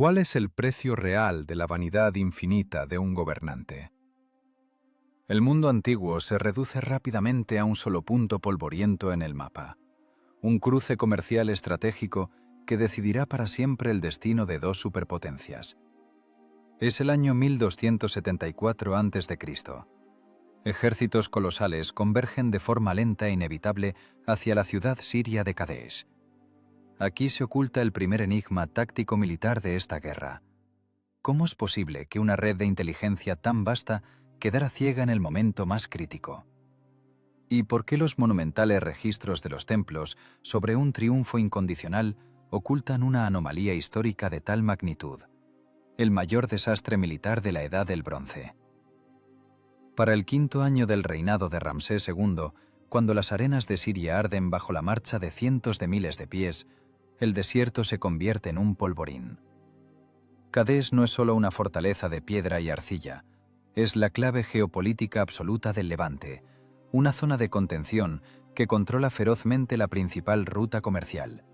¿Cuál es el precio real de la vanidad infinita de un gobernante? El mundo antiguo se reduce rápidamente a un solo punto polvoriento en el mapa, un cruce comercial estratégico que decidirá para siempre el destino de dos superpotencias. Es el año 1274 a.C. Ejércitos colosales convergen de forma lenta e inevitable hacia la ciudad siria de Kadesh. Aquí se oculta el primer enigma táctico-militar de esta guerra. ¿Cómo es posible que una red de inteligencia tan vasta quedara ciega en el momento más crítico? ¿Y por qué los monumentales registros de los templos sobre un triunfo incondicional ocultan una anomalía histórica de tal magnitud? El mayor desastre militar de la Edad del Bronce. Para el quinto año del reinado de Ramsés II, cuando las arenas de Siria arden bajo la marcha de cientos de miles de pies, el desierto se convierte en un polvorín. Kadesh no es solo una fortaleza de piedra y arcilla, es la clave geopolítica absoluta del Levante, una zona de contención que controla ferozmente la principal ruta comercial.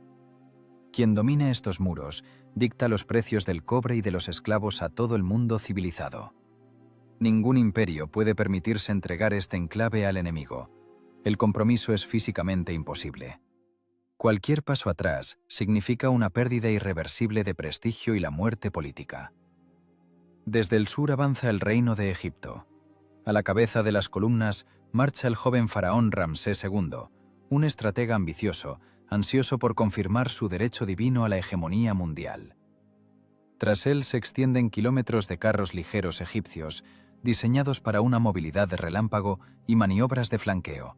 Quien domine estos muros dicta los precios del cobre y de los esclavos a todo el mundo civilizado. Ningún imperio puede permitirse entregar este enclave al enemigo. El compromiso es físicamente imposible. Cualquier paso atrás significa una pérdida irreversible de prestigio y la muerte política. Desde el sur avanza el reino de Egipto. A la cabeza de las columnas marcha el joven faraón Ramsés II, un estratega ambicioso, ansioso por confirmar su derecho divino a la hegemonía mundial. Tras él se extienden kilómetros de carros ligeros egipcios, diseñados para una movilidad de relámpago y maniobras de flanqueo.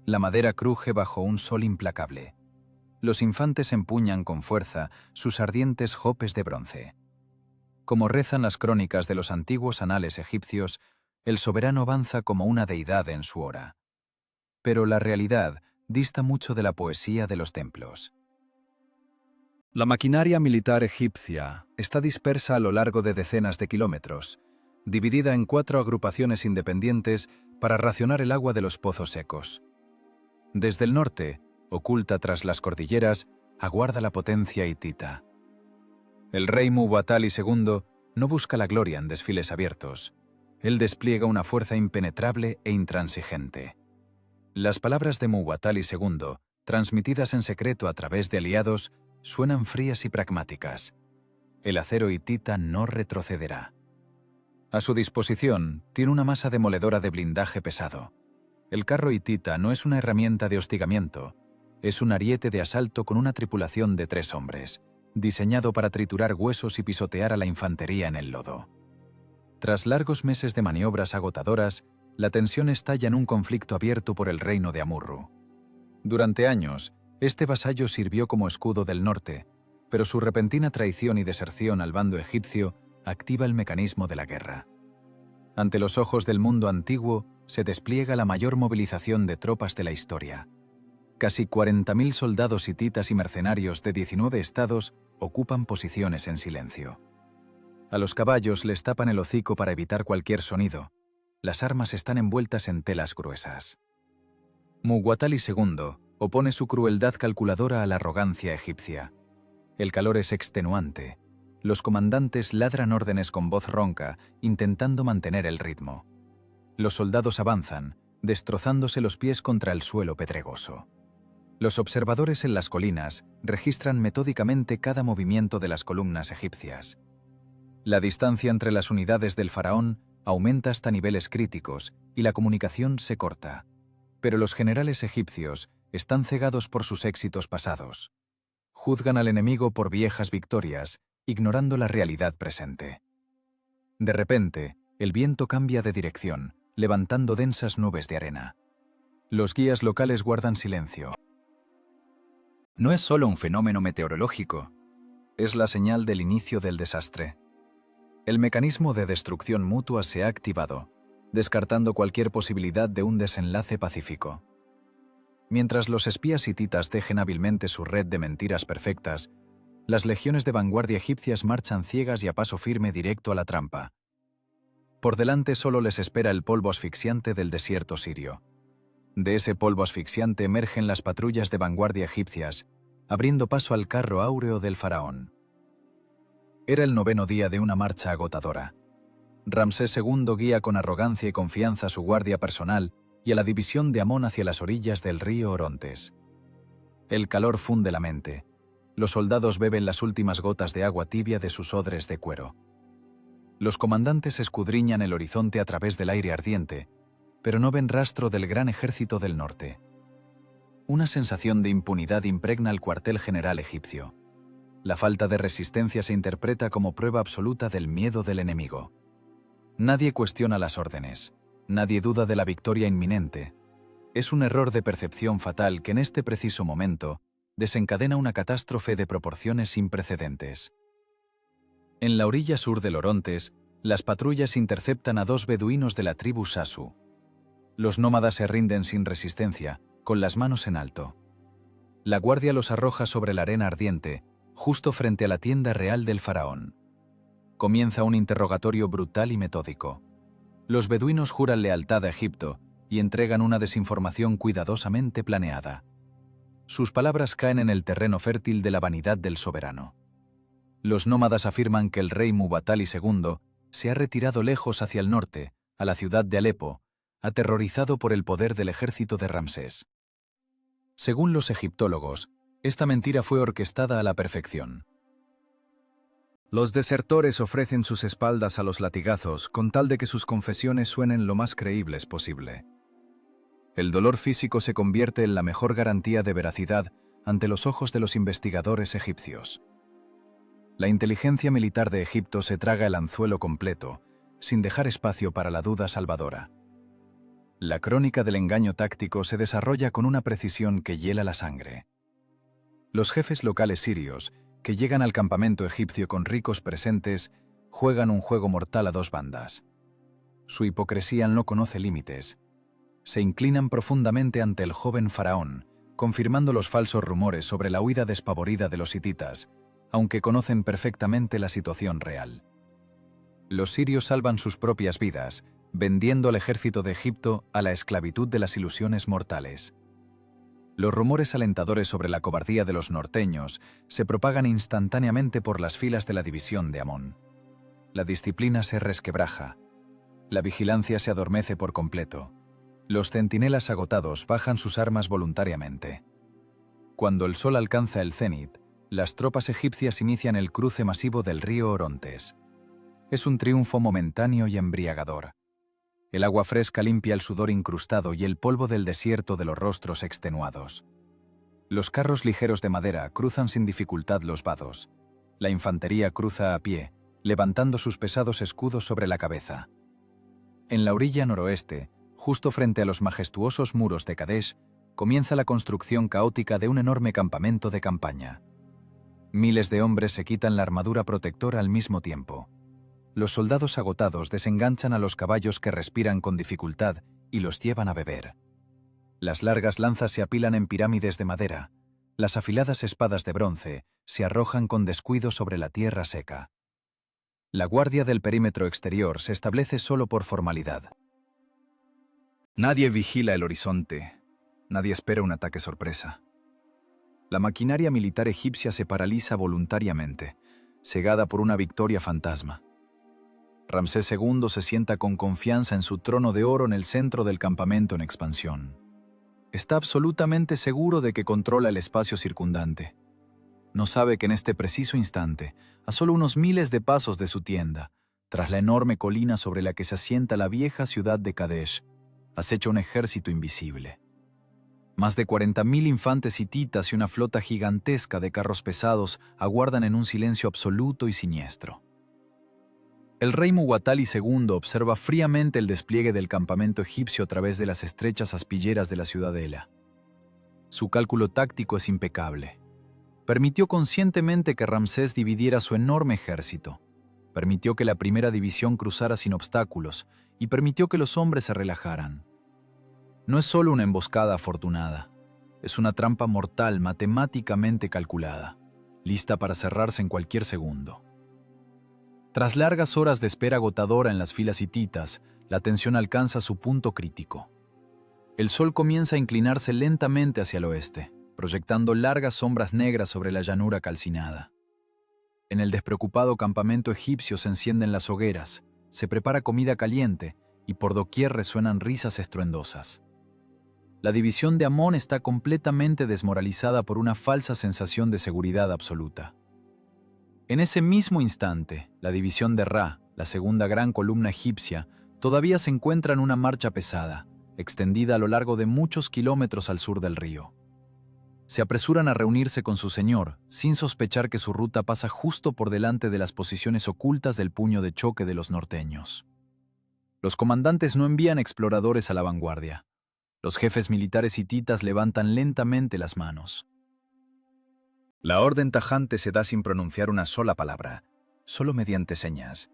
La madera cruje bajo un sol implacable. Los infantes empuñan con fuerza sus ardientes jopes de bronce. Como rezan las crónicas de los antiguos anales egipcios, el soberano avanza como una deidad en su hora. Pero la realidad dista mucho de la poesía de los templos. La maquinaria militar egipcia está dispersa a lo largo de decenas de kilómetros, dividida en 4 agrupaciones independientes para racionar el agua de los pozos secos. Desde el norte, oculta tras las cordilleras, aguarda la potencia hitita. El rey Muwatalli II no busca la gloria en desfiles abiertos. Él despliega una fuerza impenetrable e intransigente. Las palabras de Muwatalli II, transmitidas en secreto a través de aliados, suenan frías y pragmáticas. El acero hitita no retrocederá. A su disposición, tiene una masa demoledora de blindaje pesado. El carro hitita no es una herramienta de hostigamiento, es un ariete de asalto con una tripulación de 3 hombres, diseñado para triturar huesos y pisotear a la infantería en el lodo. Tras largos meses de maniobras agotadoras, la tensión estalla en un conflicto abierto por el reino de Amurru. Durante años, este vasallo sirvió como escudo del norte, pero su repentina traición y deserción al bando egipcio activa el mecanismo de la guerra. Ante los ojos del mundo antiguo, se despliega la mayor movilización de tropas de la historia. Casi 40.000 soldados hititas y mercenarios de 19 estados ocupan posiciones en silencio. A los caballos les tapan el hocico para evitar cualquier sonido. Las armas están envueltas en telas gruesas. Muwatalli II opone su crueldad calculadora a la arrogancia egipcia. El calor es extenuante. Los comandantes ladran órdenes con voz ronca, intentando mantener el ritmo. Los soldados avanzan, destrozándose los pies contra el suelo pedregoso. Los observadores en las colinas registran metódicamente cada movimiento de las columnas egipcias. La distancia entre las unidades del faraón aumenta hasta niveles críticos y la comunicación se corta. Pero los generales egipcios están cegados por sus éxitos pasados. Juzgan al enemigo por viejas victorias, ignorando la realidad presente. De repente, el viento cambia de dirección, levantando densas nubes de arena. Los guías locales guardan silencio. No es solo un fenómeno meteorológico, es la señal del inicio del desastre. El mecanismo de destrucción mutua se ha activado, descartando cualquier posibilidad de un desenlace pacífico. Mientras los espías hititas tejen hábilmente su red de mentiras perfectas, las legiones de vanguardia egipcias marchan ciegas y a paso firme directo a la trampa. Por delante solo les espera el polvo asfixiante del desierto sirio. De ese polvo asfixiante emergen las patrullas de vanguardia egipcias, abriendo paso al carro áureo del faraón. Era el 9º día de una marcha agotadora. Ramsés II guía con arrogancia y confianza a su guardia personal y a la división de Amón hacia las orillas del río Orontes. El calor funde la mente. Los soldados beben las últimas gotas de agua tibia de sus odres de cuero. Los comandantes escudriñan el horizonte a través del aire ardiente, pero no ven rastro del gran ejército del norte. Una sensación de impunidad impregna el cuartel general egipcio. La falta de resistencia se interpreta como prueba absoluta del miedo del enemigo. Nadie cuestiona las órdenes. Nadie duda de la victoria inminente. Es un error de percepción fatal que en este preciso momento desencadena una catástrofe de proporciones sin precedentes. En la orilla sur del Orontes, las patrullas interceptan a 2 beduinos de la tribu Sasu. Los nómadas se rinden sin resistencia, con las manos en alto. La guardia los arroja sobre la arena ardiente, justo frente a la tienda real del faraón. Comienza un interrogatorio brutal y metódico. Los beduinos juran lealtad a Egipto y entregan una desinformación cuidadosamente planeada. Sus palabras caen en el terreno fértil de la vanidad del soberano. Los nómadas afirman que el rey Muwatalli II se ha retirado lejos hacia el norte, a la ciudad de Alepo, aterrorizado por el poder del ejército de Ramsés. Según los egiptólogos, esta mentira fue orquestada a la perfección. Los desertores ofrecen sus espaldas a los latigazos con tal de que sus confesiones suenen lo más creíbles posible. El dolor físico se convierte en la mejor garantía de veracidad ante los ojos de los investigadores egipcios. La inteligencia militar de Egipto se traga el anzuelo completo, sin dejar espacio para la duda salvadora. La crónica del engaño táctico se desarrolla con una precisión que hiela la sangre. Los jefes locales sirios, que llegan al campamento egipcio con ricos presentes, juegan un juego mortal a 2 bandas. Su hipocresía no conoce límites. Se inclinan profundamente ante el joven faraón, confirmando los falsos rumores sobre la huida despavorida de los hititas, aunque conocen perfectamente la situación real. Los sirios salvan sus propias vidas, vendiendo al ejército de Egipto a la esclavitud de las ilusiones mortales. Los rumores alentadores sobre la cobardía de los norteños se propagan instantáneamente por las filas de la división de Amón. La disciplina se resquebraja. La vigilancia se adormece por completo. Los centinelas agotados bajan sus armas voluntariamente. Cuando el sol alcanza el cenit, las tropas egipcias inician el cruce masivo del río Orontes. Es un triunfo momentáneo y embriagador. El agua fresca limpia el sudor incrustado y el polvo del desierto de los rostros extenuados. Los carros ligeros de madera cruzan sin dificultad los vados. La infantería cruza a pie, levantando sus pesados escudos sobre la cabeza. En la orilla noroeste, justo frente a los majestuosos muros de Kadesh, comienza la construcción caótica de un enorme campamento de campaña. Miles de hombres se quitan la armadura protectora al mismo tiempo. Los soldados agotados desenganchan a los caballos que respiran con dificultad y los llevan a beber. Las largas lanzas se apilan en pirámides de madera. Las afiladas espadas de bronce se arrojan con descuido sobre la tierra seca. La guardia del perímetro exterior se establece solo por formalidad. Nadie vigila el horizonte. Nadie espera un ataque sorpresa. La maquinaria militar egipcia se paraliza voluntariamente, cegada por una victoria fantasma. Ramsés II se sienta con confianza en su trono de oro en el centro del campamento en expansión. Está absolutamente seguro de que controla el espacio circundante. No sabe que en este preciso instante, a solo unos miles de pasos de su tienda, tras la enorme colina sobre la que se asienta la vieja ciudad de Kadesh, acecha un ejército invisible. Más de 40.000 infantes hititas y una flota gigantesca de carros pesados aguardan en un silencio absoluto y siniestro. El rey Muwatalli II observa fríamente el despliegue del campamento egipcio a través de las estrechas aspilleras de la ciudadela. Su cálculo táctico es impecable. Permitió conscientemente que Ramsés dividiera su enorme ejército. Permitió que la primera división cruzara sin obstáculos y permitió que los hombres se relajaran. No es solo una emboscada afortunada, es una trampa mortal matemáticamente calculada, lista para cerrarse en cualquier segundo. Tras largas horas de espera agotadora en las filas hititas, la tensión alcanza su punto crítico. El sol comienza a inclinarse lentamente hacia el oeste, proyectando largas sombras negras sobre la llanura calcinada. En el despreocupado campamento egipcio se encienden las hogueras, se prepara comida caliente y por doquier resuenan risas estruendosas. La división de Amón está completamente desmoralizada por una falsa sensación de seguridad absoluta. En ese mismo instante, la división de Ra, la segunda gran columna egipcia, todavía se encuentra en una marcha pesada, extendida a lo largo de muchos kilómetros al sur del río. Se apresuran a reunirse con su señor, sin sospechar que su ruta pasa justo por delante de las posiciones ocultas del puño de choque de los norteños. Los comandantes no envían exploradores a la vanguardia. Los jefes militares hititas levantan lentamente las manos. La orden tajante se da sin pronunciar una sola palabra, solo mediante señas.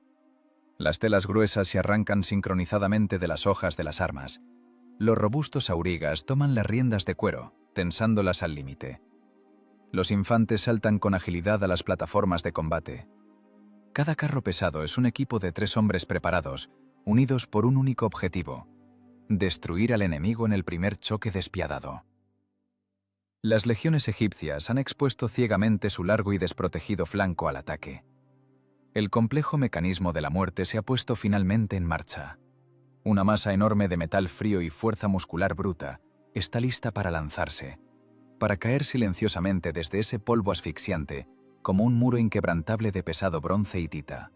Las telas gruesas se arrancan sincronizadamente de las hojas de las armas. Los robustos aurigas toman las riendas de cuero, tensándolas al límite. Los infantes saltan con agilidad a las plataformas de combate. Cada carro pesado es un equipo de 3 hombres preparados, unidos por un único objetivo: destruir al enemigo en el primer choque despiadado. Las legiones egipcias han expuesto ciegamente su largo y desprotegido flanco al ataque. El complejo mecanismo de la muerte se ha puesto finalmente en marcha. Una masa enorme de metal frío y fuerza muscular bruta está lista para lanzarse, para caer silenciosamente desde ese polvo asfixiante como un muro inquebrantable de pesado bronce hitita.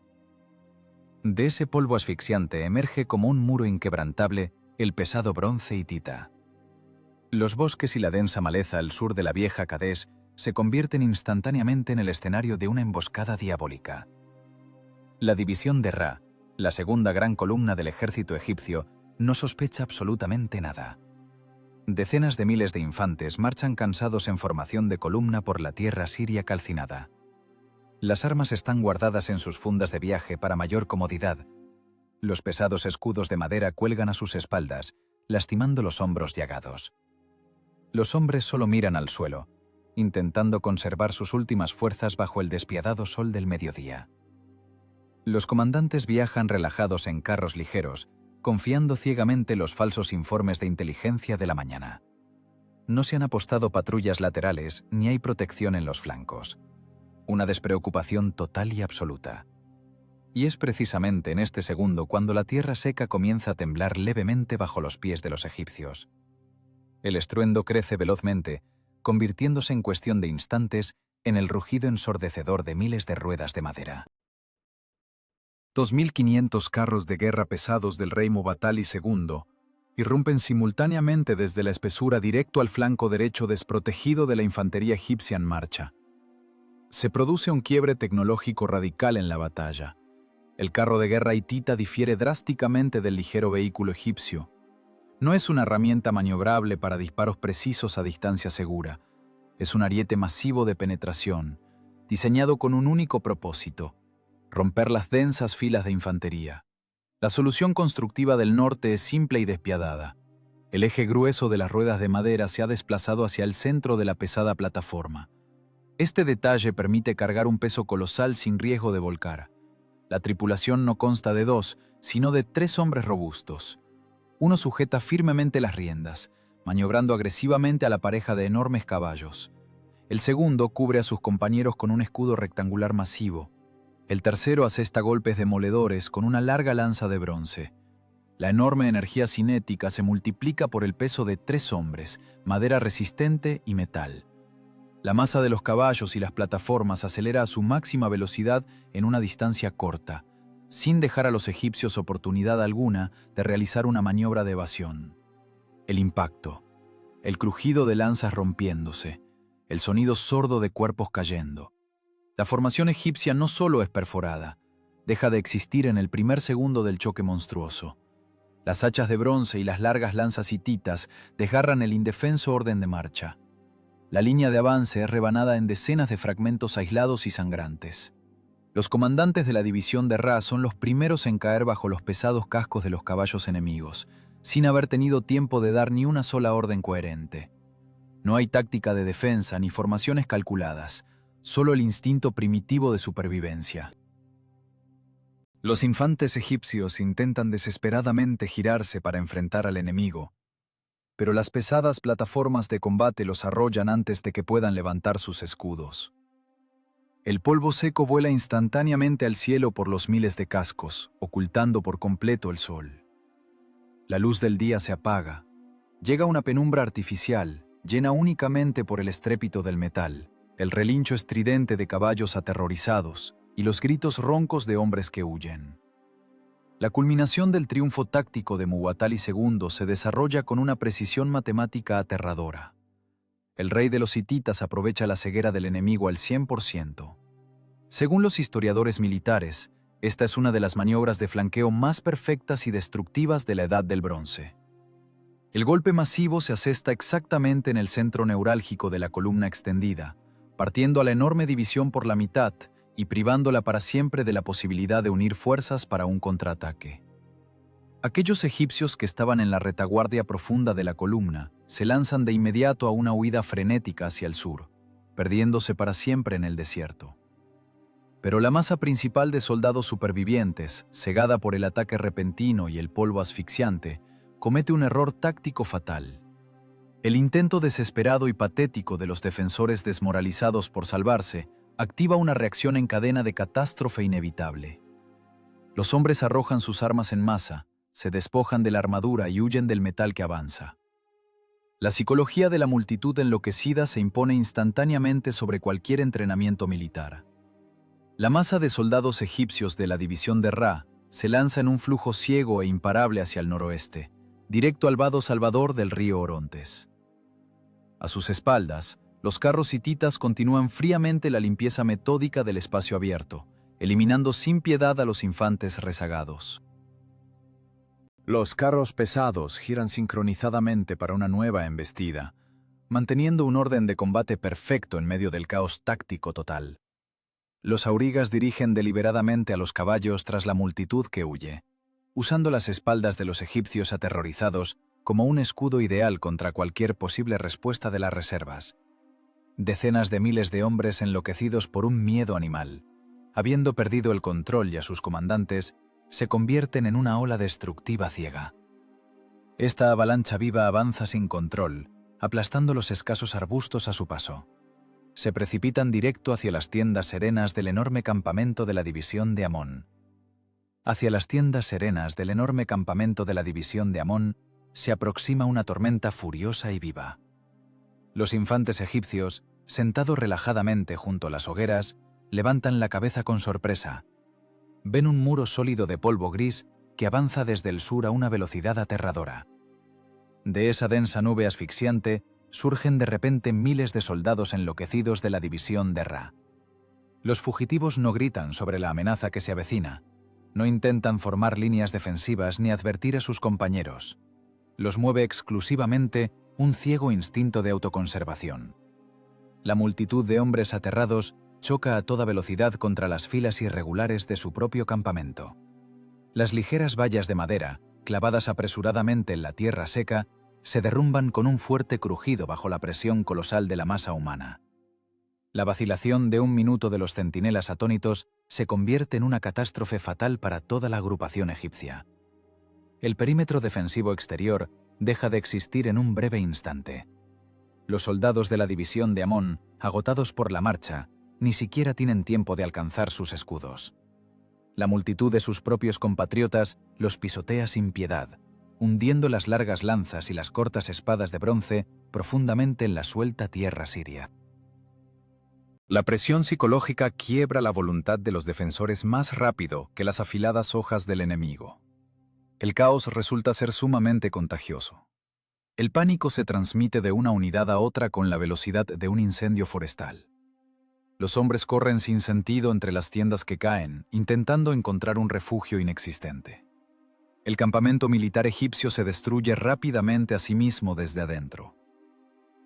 De ese polvo asfixiante emerge como un muro inquebrantable el pesado bronce hitita. Los bosques y la densa maleza al sur de la vieja Cadés se convierten instantáneamente en el escenario de una emboscada diabólica. La división de Ra, la segunda gran columna del ejército egipcio, no sospecha absolutamente nada. Decenas de miles de infantes marchan cansados en formación de columna por la tierra siria calcinada. Las armas están guardadas en sus fundas de viaje para mayor comodidad. Los pesados escudos de madera cuelgan a sus espaldas, lastimando los hombros llagados. Los hombres solo miran al suelo, intentando conservar sus últimas fuerzas bajo el despiadado sol del mediodía. Los comandantes viajan relajados en carros ligeros, confiando ciegamente los falsos informes de inteligencia de la mañana. No se han apostado patrullas laterales ni hay protección en los flancos. Una despreocupación total y absoluta. Y es precisamente en este segundo cuando la tierra seca comienza a temblar levemente bajo los pies de los egipcios. El estruendo crece velozmente, convirtiéndose en cuestión de instantes en el rugido ensordecedor de miles de ruedas de madera. 2.500 carros de guerra pesados del rey Mubatali II irrumpen simultáneamente desde la espesura directo al flanco derecho desprotegido de la infantería egipcia en marcha. Se produce un quiebre tecnológico radical en la batalla. El carro de guerra hitita difiere drásticamente del ligero vehículo egipcio. No es una herramienta maniobrable para disparos precisos a distancia segura. Es un ariete masivo de penetración, diseñado con un único propósito: romper las densas filas de infantería. La solución constructiva del norte es simple y despiadada. El eje grueso de las ruedas de madera se ha desplazado hacia el centro de la pesada plataforma. Este detalle permite cargar un peso colosal sin riesgo de volcar. La tripulación no consta de 2, sino de 3 hombres robustos. Uno sujeta firmemente las riendas, maniobrando agresivamente a la pareja de enormes caballos. El segundo cubre a sus compañeros con un escudo rectangular masivo. El tercero asesta golpes demoledores con una larga lanza de bronce. La enorme energía cinética se multiplica por el peso de 3 hombres, madera resistente y metal. La masa de los caballos y las plataformas acelera a su máxima velocidad en una distancia corta, sin dejar a los egipcios oportunidad alguna de realizar una maniobra de evasión. El impacto, el crujido de lanzas rompiéndose, el sonido sordo de cuerpos cayendo. La formación egipcia no solo es perforada, deja de existir en el primer segundo del choque monstruoso. Las hachas de bronce y las largas lanzas hititas desgarran el indefenso orden de marcha. La línea de avance es rebanada en decenas de fragmentos aislados y sangrantes. Los comandantes de la división de Ra son los primeros en caer bajo los pesados cascos de los caballos enemigos, sin haber tenido tiempo de dar ni una sola orden coherente. No hay táctica de defensa ni formaciones calculadas, solo el instinto primitivo de supervivencia. Los infantes egipcios intentan desesperadamente girarse para enfrentar al enemigo, pero las pesadas plataformas de combate los arrollan antes de que puedan levantar sus escudos. El polvo seco vuela instantáneamente al cielo por los miles de cascos, ocultando por completo el sol. La luz del día se apaga. Llega una penumbra artificial, llena únicamente por el estrépito del metal, el relincho estridente de caballos aterrorizados y los gritos roncos de hombres que huyen. La culminación del triunfo táctico de Muwatalli II se desarrolla con una precisión matemática aterradora. El rey de los hititas aprovecha la ceguera del enemigo al 100%. Según los historiadores militares, esta es una de las maniobras de flanqueo más perfectas y destructivas de la Edad del Bronce. El golpe masivo se asesta exactamente en el centro neurálgico de la columna extendida, partiendo a la enorme división por la mitad y privándola para siempre de la posibilidad de unir fuerzas para un contraataque. Aquellos egipcios que estaban en la retaguardia profunda de la columna se lanzan de inmediato a una huida frenética hacia el sur, perdiéndose para siempre en el desierto. Pero la masa principal de soldados supervivientes, cegada por el ataque repentino y el polvo asfixiante, comete un error táctico fatal. El intento desesperado y patético de los defensores desmoralizados por salvarse activa una reacción en cadena de catástrofe inevitable. Los hombres arrojan sus armas en masa, se despojan de la armadura y huyen del metal que avanza. La psicología de la multitud enloquecida se impone instantáneamente sobre cualquier entrenamiento militar. La masa de soldados egipcios de la división de Ra se lanza en un flujo ciego e imparable hacia el noroeste, directo al vado salvador del río Orontes. A sus espaldas, los carros hititas continúan fríamente la limpieza metódica del espacio abierto, eliminando sin piedad a los infantes rezagados. Los carros pesados giran sincronizadamente para una nueva embestida, manteniendo un orden de combate perfecto en medio del caos táctico total. Los aurigas dirigen deliberadamente a los caballos tras la multitud que huye, usando las espaldas de los egipcios aterrorizados como un escudo ideal contra cualquier posible respuesta de las reservas. Decenas de miles de hombres enloquecidos por un miedo animal, habiendo perdido el control y a sus comandantes, se convierten en una ola destructiva ciega. Esta avalancha viva avanza sin control, aplastando los escasos arbustos a su paso. Se precipitan directo hacia las tiendas serenas del enorme campamento de la división de Amón. Hacia las tiendas serenas del enorme campamento de la división de Amón se aproxima una tormenta furiosa y viva. Los infantes egipcios, sentados relajadamente junto a las hogueras, levantan la cabeza con sorpresa. Ven un muro sólido de polvo gris que avanza desde el sur a una velocidad aterradora. De esa densa nube asfixiante surgen de repente miles de soldados enloquecidos de la división de Ra. Los fugitivos no gritan sobre la amenaza que se avecina, no intentan formar líneas defensivas ni advertir a sus compañeros. Los mueve exclusivamente un ciego instinto de autoconservación. La multitud de hombres aterrados choca a toda velocidad contra las filas irregulares de su propio campamento. Las ligeras vallas de madera, clavadas apresuradamente en la tierra seca, se derrumban con un fuerte crujido bajo la presión colosal de la masa humana. La vacilación de un minuto de los centinelas atónitos se convierte en una catástrofe fatal para toda la agrupación egipcia. El perímetro defensivo exterior deja de existir en un breve instante. Los soldados de la división de Amón, agotados por la marcha, ni siquiera tienen tiempo de alcanzar sus escudos. La multitud de sus propios compatriotas los pisotea sin piedad, hundiendo las largas lanzas y las cortas espadas de bronce profundamente en la suelta tierra siria. La presión psicológica quiebra la voluntad de los defensores más rápido que las afiladas hojas del enemigo. El caos resulta ser sumamente contagioso. El pánico se transmite de una unidad a otra con la velocidad de un incendio forestal. Los hombres corren sin sentido entre las tiendas que caen, intentando encontrar un refugio inexistente. El campamento militar egipcio se destruye rápidamente a sí mismo desde adentro.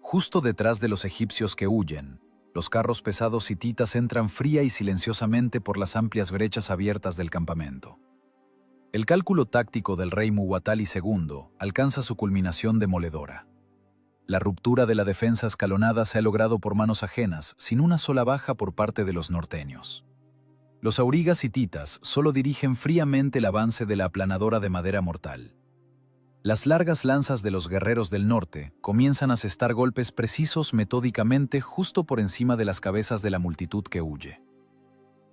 Justo detrás de los egipcios que huyen, los carros pesados hititas entran fría y silenciosamente por las amplias brechas abiertas del campamento. El cálculo táctico del rey Muwatalli II alcanza su culminación demoledora. La ruptura de la defensa escalonada se ha logrado por manos ajenas, sin una sola baja por parte de los norteños. Los aurigas hititas solo dirigen fríamente el avance de la aplanadora de madera mortal. Las largas lanzas de los guerreros del norte comienzan a asestar golpes precisos metódicamente justo por encima de las cabezas de la multitud que huye.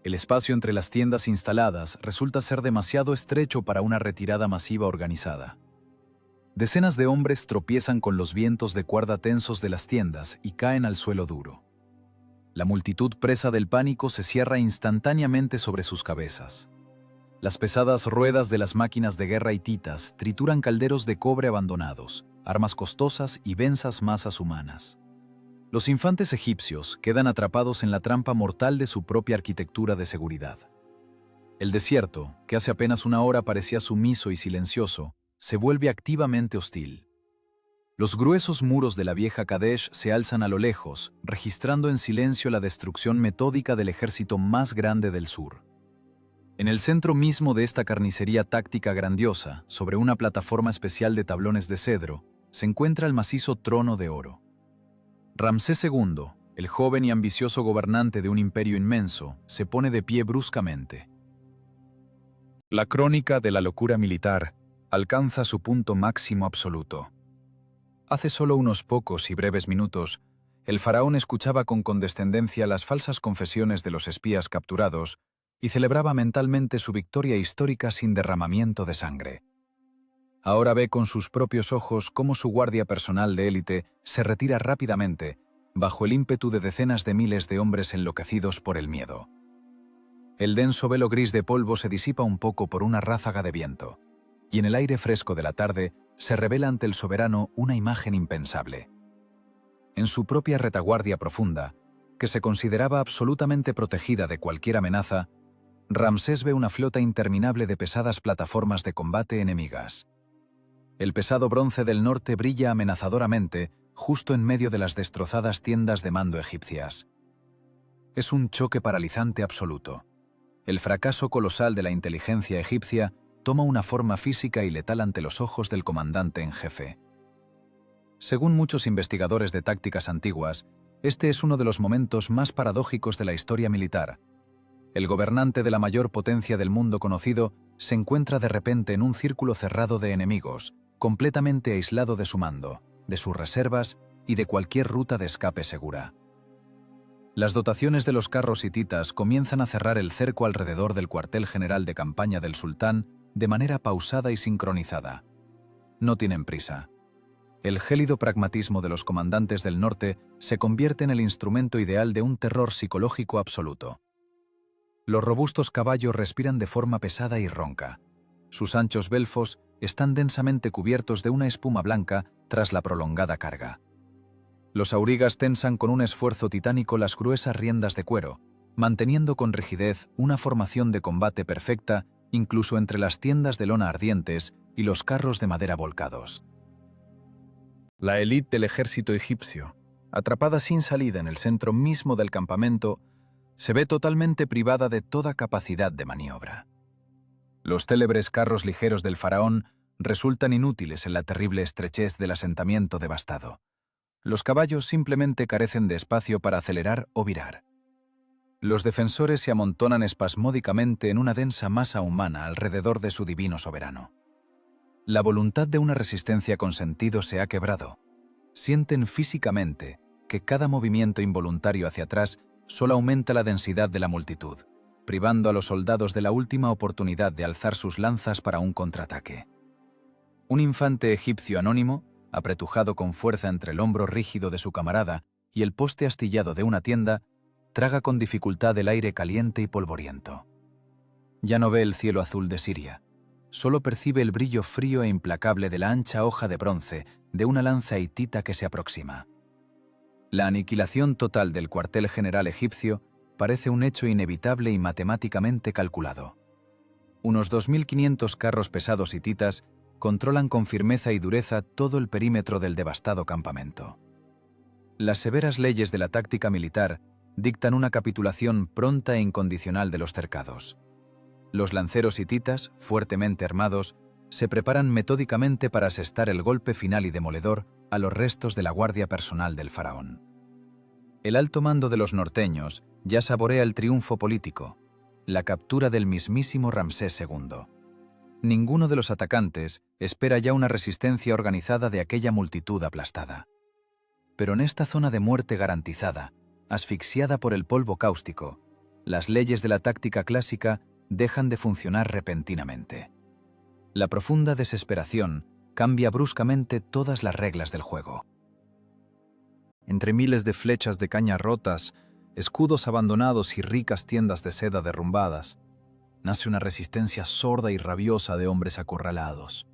El espacio entre las tiendas instaladas resulta ser demasiado estrecho para una retirada masiva organizada. Decenas de hombres tropiezan con los vientos de cuerda tensos de las tiendas y caen al suelo duro. La multitud presa del pánico se cierra instantáneamente sobre sus cabezas. Las pesadas ruedas de las máquinas de guerra hititas trituran calderos de cobre abandonados, armas costosas y densas masas humanas. Los infantes egipcios quedan atrapados en la trampa mortal de su propia arquitectura de seguridad. El desierto, que hace apenas una hora parecía sumiso y silencioso, se vuelve activamente hostil. Los gruesos muros de la vieja Kadesh se alzan a lo lejos, registrando en silencio la destrucción metódica del ejército más grande del sur. En el centro mismo de esta carnicería táctica grandiosa, sobre una plataforma especial de tablones de cedro, se encuentra el macizo trono de oro. Ramsés II, el joven y ambicioso gobernante de un imperio inmenso, se pone de pie bruscamente. La crónica de la locura militar alcanza su punto máximo absoluto. Hace solo unos pocos y breves minutos, el faraón escuchaba con condescendencia las falsas confesiones de los espías capturados y celebraba mentalmente su victoria histórica sin derramamiento de sangre. Ahora ve con sus propios ojos cómo su guardia personal de élite se retira rápidamente, bajo el ímpetu de decenas de miles de hombres enloquecidos por el miedo. El denso velo gris de polvo se disipa un poco por una ráfaga de viento, y en el aire fresco de la tarde se revela ante el soberano una imagen impensable. En su propia retaguardia profunda, que se consideraba absolutamente protegida de cualquier amenaza, Ramsés ve una flota interminable de pesadas plataformas de combate enemigas. El pesado bronce del norte brilla amenazadoramente justo en medio de las destrozadas tiendas de mando egipcias. Es un choque paralizante absoluto. El fracaso colosal de la inteligencia egipcia toma una forma física y letal ante los ojos del comandante en jefe. Según muchos investigadores de tácticas antiguas, este es uno de los momentos más paradójicos de la historia militar. El gobernante de la mayor potencia del mundo conocido se encuentra de repente en un círculo cerrado de enemigos, completamente aislado de su mando, de sus reservas y de cualquier ruta de escape segura. Las dotaciones de los carros hititas comienzan a cerrar el cerco alrededor del cuartel general de campaña del sultán de manera pausada y sincronizada. No tienen prisa. El gélido pragmatismo de los comandantes del norte se convierte en el instrumento ideal de un terror psicológico absoluto. Los robustos caballos respiran de forma pesada y ronca. Sus anchos belfos están densamente cubiertos de una espuma blanca tras la prolongada carga. Los aurigas tensan con un esfuerzo titánico las gruesas riendas de cuero, manteniendo con rigidez una formación de combate perfecta incluso entre las tiendas de lona ardientes y los carros de madera volcados. La élite del ejército egipcio, atrapada sin salida en el centro mismo del campamento, se ve totalmente privada de toda capacidad de maniobra. Los célebres carros ligeros del faraón resultan inútiles en la terrible estrechez del asentamiento devastado. Los caballos simplemente carecen de espacio para acelerar o virar. Los defensores se amontonan espasmódicamente en una densa masa humana alrededor de su divino soberano. La voluntad de una resistencia con sentido se ha quebrado. Sienten físicamente que cada movimiento involuntario hacia atrás solo aumenta la densidad de la multitud, privando a los soldados de la última oportunidad de alzar sus lanzas para un contraataque. Un infante egipcio anónimo, apretujado con fuerza entre el hombro rígido de su camarada y el poste astillado de una tienda, traga con dificultad el aire caliente y polvoriento. Ya no ve el cielo azul de Siria, solo percibe el brillo frío e implacable de la ancha hoja de bronce de una lanza hitita que se aproxima. La aniquilación total del cuartel general egipcio parece un hecho inevitable y matemáticamente calculado. Unos 2.500 carros pesados hititas controlan con firmeza y dureza todo el perímetro del devastado campamento. Las severas leyes de la táctica militar dictan una capitulación pronta e incondicional de los cercados. Los lanceros hititas, fuertemente armados, se preparan metódicamente para asestar el golpe final y demoledor a los restos de la guardia personal del faraón. El alto mando de los norteños ya saborea el triunfo político, la captura del mismísimo Ramsés II. Ninguno de los atacantes espera ya una resistencia organizada de aquella multitud aplastada. Pero en esta zona de muerte garantizada, asfixiada por el polvo cáustico, Las leyes de la táctica clásica dejan de funcionar repentinamente. La profunda desesperación cambia bruscamente todas las reglas del juego. Entre miles de flechas de caña rotas, escudos abandonados y ricas tiendas de seda derrumbadas, nace una resistencia sorda y rabiosa de hombres acorralados.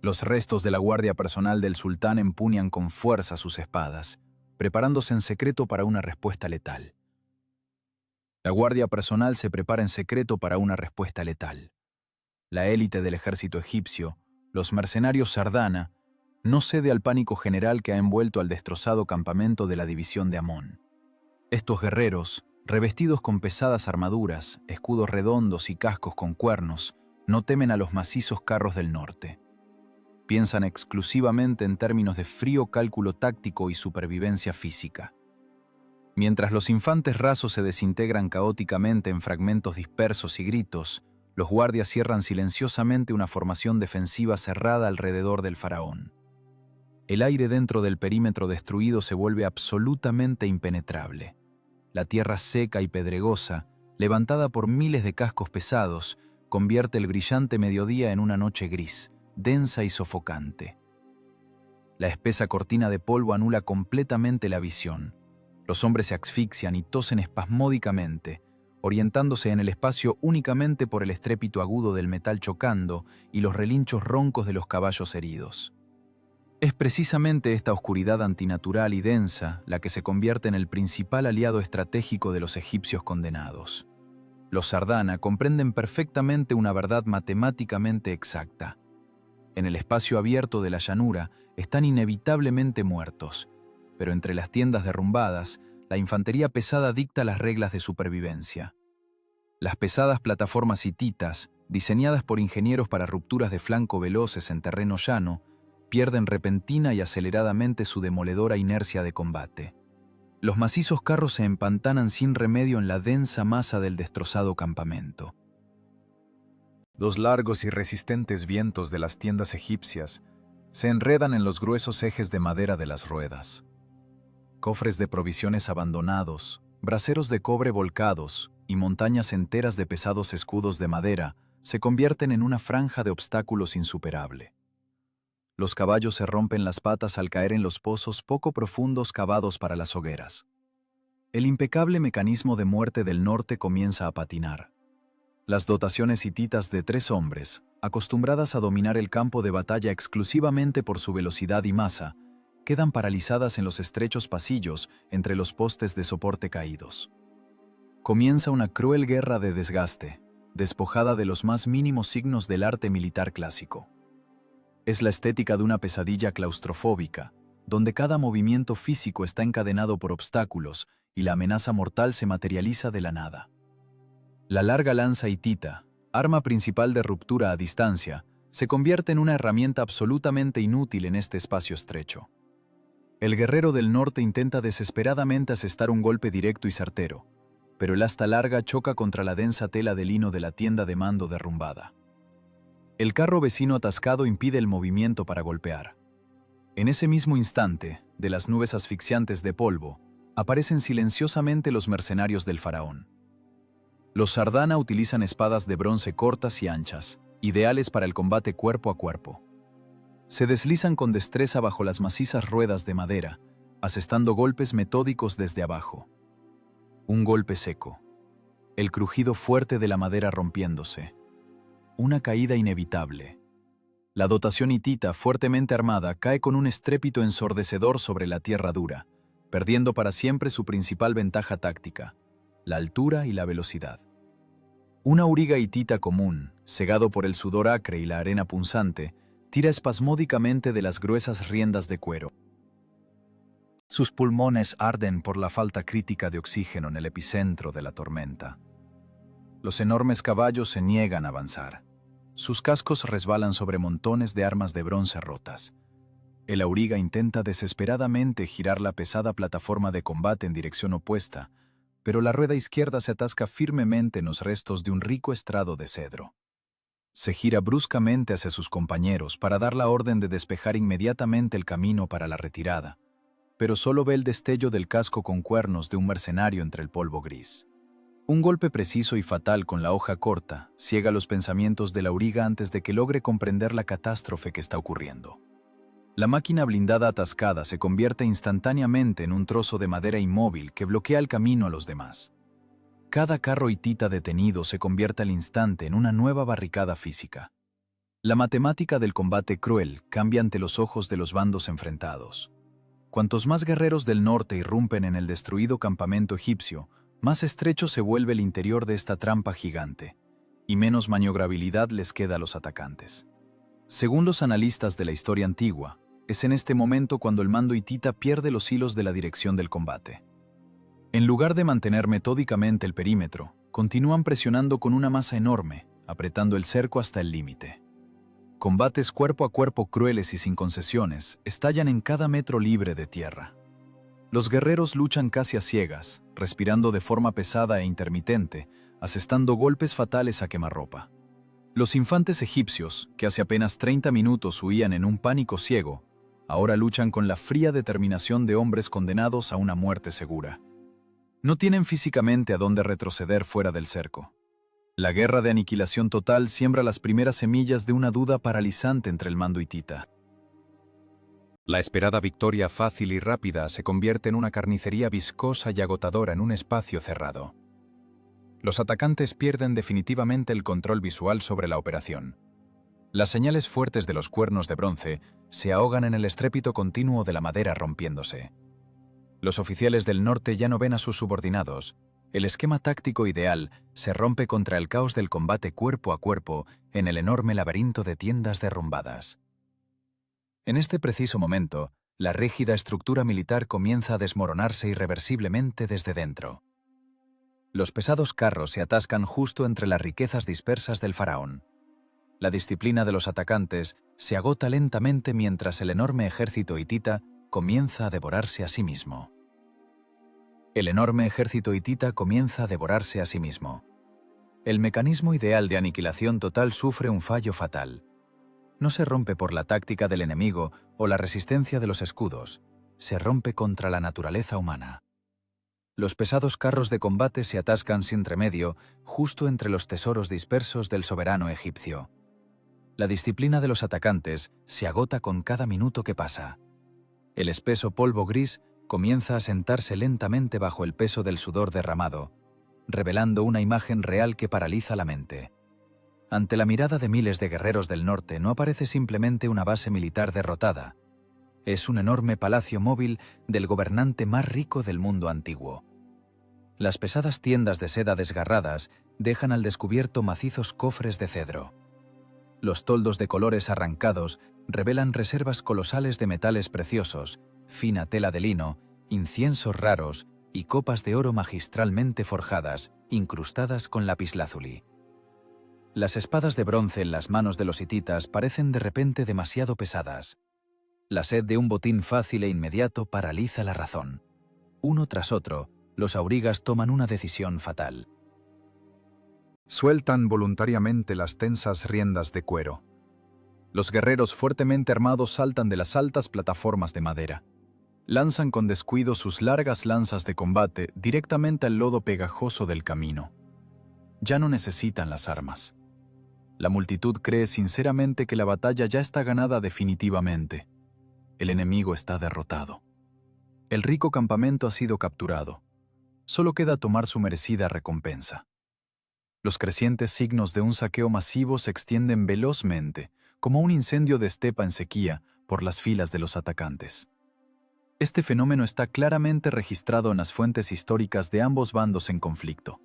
Los restos de la guardia personal del sultán empuñan con fuerza sus espadas, preparándose en secreto para una respuesta letal. La guardia personal se prepara en secreto para una respuesta letal. La élite del ejército egipcio, los mercenarios Sardana, no cede al pánico general que ha envuelto al destrozado campamento de la división de Amón. Estos guerreros, revestidos con pesadas armaduras, escudos redondos y cascos con cuernos, no temen a los macizos carros del norte. Piensan exclusivamente en términos de frío cálculo táctico y supervivencia física. Mientras los infantes rasos se desintegran caóticamente en fragmentos dispersos y gritos, los guardias cierran silenciosamente una formación defensiva cerrada alrededor del faraón. El aire dentro del perímetro destruido se vuelve absolutamente impenetrable. La tierra seca y pedregosa, levantada por miles de cascos pesados, convierte el brillante mediodía en una noche gris, densa y sofocante. La espesa cortina de polvo anula completamente la visión. Los hombres se asfixian y tosen espasmódicamente, orientándose en el espacio únicamente por el estrépito agudo del metal chocando y los relinchos roncos de los caballos heridos. Es precisamente esta oscuridad antinatural y densa la que se convierte en el principal aliado estratégico de los egipcios condenados. Los Sardana comprenden perfectamente una verdad matemáticamente exacta. En el espacio abierto de la llanura están inevitablemente muertos, pero entre las tiendas derrumbadas, la infantería pesada dicta las reglas de supervivencia. Las pesadas plataformas hititas, diseñadas por ingenieros para rupturas de flanco veloces en terreno llano, pierden repentina y aceleradamente su demoledora inercia de combate. Los macizos carros se empantanan sin remedio en la densa masa del destrozado campamento. Los largos y resistentes vientos de las tiendas egipcias se enredan en los gruesos ejes de madera de las ruedas. Cofres de provisiones abandonados, braseros de cobre volcados y montañas enteras de pesados escudos de madera se convierten en una franja de obstáculos insuperable. Los caballos se rompen las patas al caer en los pozos poco profundos cavados para las hogueras. El impecable mecanismo de muerte del norte comienza a patinar. Las dotaciones hititas de 3 hombres, acostumbradas a dominar el campo de batalla exclusivamente por su velocidad y masa, quedan paralizadas en los estrechos pasillos entre los postes de soporte caídos. Comienza una cruel guerra de desgaste, despojada de los más mínimos signos del arte militar clásico. Es la estética de una pesadilla claustrofóbica, donde cada movimiento físico está encadenado por obstáculos y la amenaza mortal se materializa de la nada. La larga lanza hitita, arma principal de ruptura a distancia, se convierte en una herramienta absolutamente inútil en este espacio estrecho. El guerrero del norte intenta desesperadamente asestar un golpe directo y certero, pero el asta larga choca contra la densa tela de lino de la tienda de mando derrumbada. El carro vecino atascado impide el movimiento para golpear. En ese mismo instante, de las nubes asfixiantes de polvo, aparecen silenciosamente los mercenarios del faraón. Los Sardana utilizan espadas de bronce cortas y anchas, ideales para el combate cuerpo a cuerpo. Se deslizan con destreza bajo las macizas ruedas de madera, asestando golpes metódicos desde abajo. Un golpe seco. El crujido fuerte de la madera rompiéndose. Una caída inevitable. La dotación hitita, fuertemente armada, cae con un estrépito ensordecedor sobre la tierra dura, perdiendo para siempre su principal ventaja táctica, la altura y la velocidad. Un auriga hitita común, cegado por el sudor acre y la arena punzante, tira espasmódicamente de las gruesas riendas de cuero. Sus pulmones arden por la falta crítica de oxígeno en el epicentro de la tormenta. Los enormes caballos se niegan a avanzar. Sus cascos resbalan sobre montones de armas de bronce rotas. El auriga intenta desesperadamente girar la pesada plataforma de combate en dirección opuesta, pero la rueda izquierda se atasca firmemente en los restos de un rico estrado de cedro. Se gira bruscamente hacia sus compañeros para dar la orden de despejar inmediatamente el camino para la retirada, pero solo ve el destello del casco con cuernos de un mercenario entre el polvo gris. Un golpe preciso y fatal con la hoja corta ciega los pensamientos del auriga antes de que logre comprender la catástrofe que está ocurriendo. La máquina blindada atascada se convierte instantáneamente en un trozo de madera inmóvil que bloquea el camino a los demás. Cada carro hitita detenido se convierte al instante en una nueva barricada física. La matemática del combate cruel cambia ante los ojos de los bandos enfrentados. Cuantos más guerreros del norte irrumpen en el destruido campamento egipcio, más estrecho se vuelve el interior de esta trampa gigante, y menos maniobrabilidad les queda a los atacantes. Según los analistas de la historia antigua, es en este momento cuando el mando hitita pierde los hilos de la dirección del combate. En lugar de mantener metódicamente el perímetro, continúan presionando con una masa enorme, apretando el cerco hasta el límite. Combates cuerpo a cuerpo crueles y sin concesiones estallan en cada metro libre de tierra. Los guerreros luchan casi a ciegas, respirando de forma pesada e intermitente, asestando golpes fatales a quemarropa. Los infantes egipcios, que hace apenas 30 minutos huían en un pánico ciego, ahora luchan con la fría determinación de hombres condenados a una muerte segura. No tienen físicamente a dónde retroceder fuera del cerco. La guerra de aniquilación total siembra las primeras semillas de una duda paralizante entre el mando hitita. La esperada victoria fácil y rápida se convierte en una carnicería viscosa y agotadora en un espacio cerrado. Los atacantes pierden definitivamente el control visual sobre la operación. Las señales fuertes de los cuernos de bronce se ahogan en el estrépito continuo de la madera rompiéndose. Los oficiales del norte ya no ven a sus subordinados. El esquema táctico ideal se rompe contra el caos del combate cuerpo a cuerpo en el enorme laberinto de tiendas derrumbadas. En este preciso momento, la rígida estructura militar comienza a desmoronarse irreversiblemente desde dentro. Los pesados carros se atascan justo entre las riquezas dispersas del faraón. La disciplina de los atacantes se agota lentamente mientras el enorme ejército hitita comienza a devorarse a sí mismo. El enorme ejército hitita comienza a devorarse a sí mismo. El mecanismo ideal de aniquilación total sufre un fallo fatal. No se rompe por la táctica del enemigo o la resistencia de los escudos, se rompe contra la naturaleza humana. Los pesados carros de combate se atascan sin remedio justo entre los tesoros dispersos del soberano egipcio. La disciplina de los atacantes se agota con cada minuto que pasa. El espeso polvo gris comienza a sentarse lentamente bajo el peso del sudor derramado, revelando una imagen real que paraliza la mente. Ante la mirada de miles de guerreros del norte no aparece simplemente una base militar derrotada. Es un enorme palacio móvil del gobernante más rico del mundo antiguo. Las pesadas tiendas de seda desgarradas dejan al descubierto macizos cofres de cedro. Los toldos de colores arrancados revelan reservas colosales de metales preciosos, fina tela de lino, inciensos raros y copas de oro magistralmente forjadas, incrustadas con lapislázuli. Las espadas de bronce en las manos de los hititas parecen de repente demasiado pesadas. La sed de un botín fácil e inmediato paraliza la razón. Uno tras otro, los aurigas toman una decisión fatal. Sueltan voluntariamente las tensas riendas de cuero. Los guerreros fuertemente armados saltan de las altas plataformas de madera. Lanzan con descuido sus largas lanzas de combate directamente al lodo pegajoso del camino. Ya no necesitan las armas. La multitud cree sinceramente que la batalla ya está ganada definitivamente. El enemigo está derrotado. El rico campamento ha sido capturado. Solo queda tomar su merecida recompensa. Los crecientes signos de un saqueo masivo se extienden velozmente, como un incendio de estepa en sequía, por las filas de los atacantes. Este fenómeno está claramente registrado en las fuentes históricas de ambos bandos en conflicto.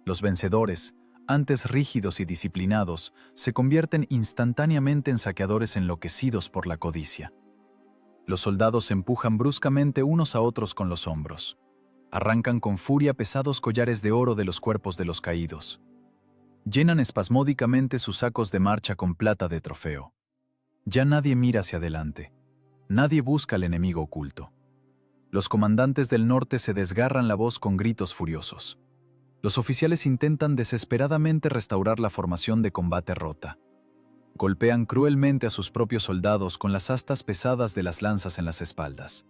Los vencedores, antes rígidos y disciplinados, se convierten instantáneamente en saqueadores enloquecidos por la codicia. Los soldados se empujan bruscamente unos a otros con los hombros. Arrancan con furia pesados collares de oro de los cuerpos de los caídos. Llenan espasmódicamente sus sacos de marcha con plata de trofeo. Ya nadie mira hacia adelante. Nadie busca al enemigo oculto. Los comandantes del norte se desgarran la voz con gritos furiosos. Los oficiales intentan desesperadamente restaurar la formación de combate rota. Golpean cruelmente a sus propios soldados con las astas pesadas de las lanzas en las espaldas.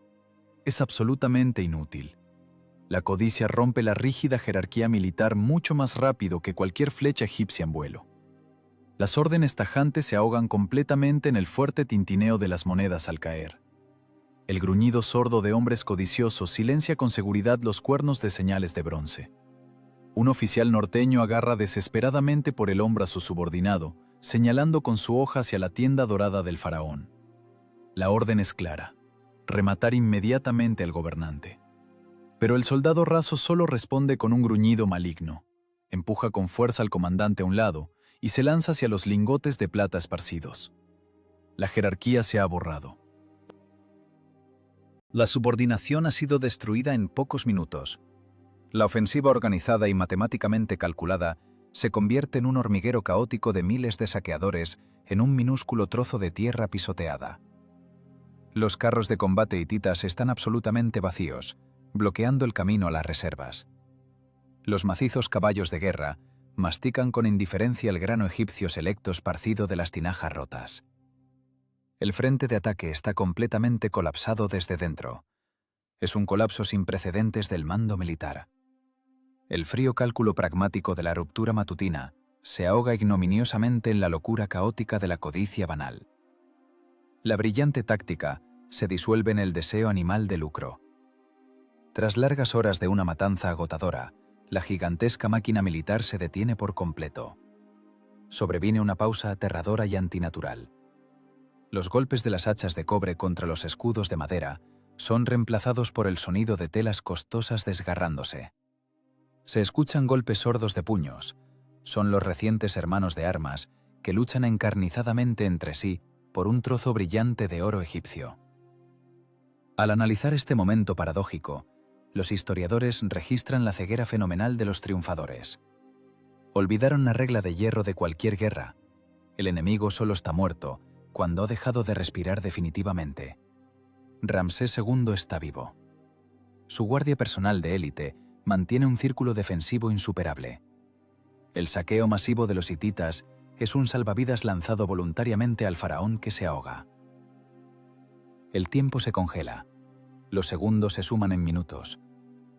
Es absolutamente inútil. La codicia rompe la rígida jerarquía militar mucho más rápido que cualquier flecha egipcia en vuelo. Las órdenes tajantes se ahogan completamente en el fuerte tintineo de las monedas al caer. El gruñido sordo de hombres codiciosos silencia con seguridad los cuernos de señales de bronce. Un oficial norteño agarra desesperadamente por el hombro a su subordinado, señalando con su hoja hacia la tienda dorada del faraón. La orden es clara: rematar inmediatamente al gobernante. Pero el soldado raso solo responde con un gruñido maligno, empuja con fuerza al comandante a un lado y se lanza hacia los lingotes de plata esparcidos. La jerarquía se ha borrado. La subordinación ha sido destruida en pocos minutos. La ofensiva organizada y matemáticamente calculada se convierte en un hormiguero caótico de miles de saqueadores en un minúsculo trozo de tierra pisoteada. Los carros de combate hititas están absolutamente vacíos, bloqueando el camino a las reservas. Los macizos caballos de guerra mastican con indiferencia el grano egipcio selecto esparcido de las tinajas rotas. El frente de ataque está completamente colapsado desde dentro. Es un colapso sin precedentes del mando militar. El frío cálculo pragmático de la ruptura matutina se ahoga ignominiosamente en la locura caótica de la codicia banal. La brillante táctica se disuelve en el deseo animal de lucro. Tras largas horas de una matanza agotadora, la gigantesca máquina militar se detiene por completo. Sobreviene una pausa aterradora y antinatural. Los golpes de las hachas de cobre contra los escudos de madera son reemplazados por el sonido de telas costosas desgarrándose. Se escuchan golpes sordos de puños. Son los recientes hermanos de armas que luchan encarnizadamente entre sí por un trozo brillante de oro egipcio. Al analizar este momento paradójico, los historiadores registran la ceguera fenomenal de los triunfadores. Olvidaron la regla de hierro de cualquier guerra: el enemigo solo está muerto cuando ha dejado de respirar definitivamente. Ramsés II está vivo. Su guardia personal de élite mantiene un círculo defensivo insuperable. El saqueo masivo de los hititas es un salvavidas lanzado voluntariamente al faraón que se ahoga. El tiempo se congela. Los segundos se suman en minutos.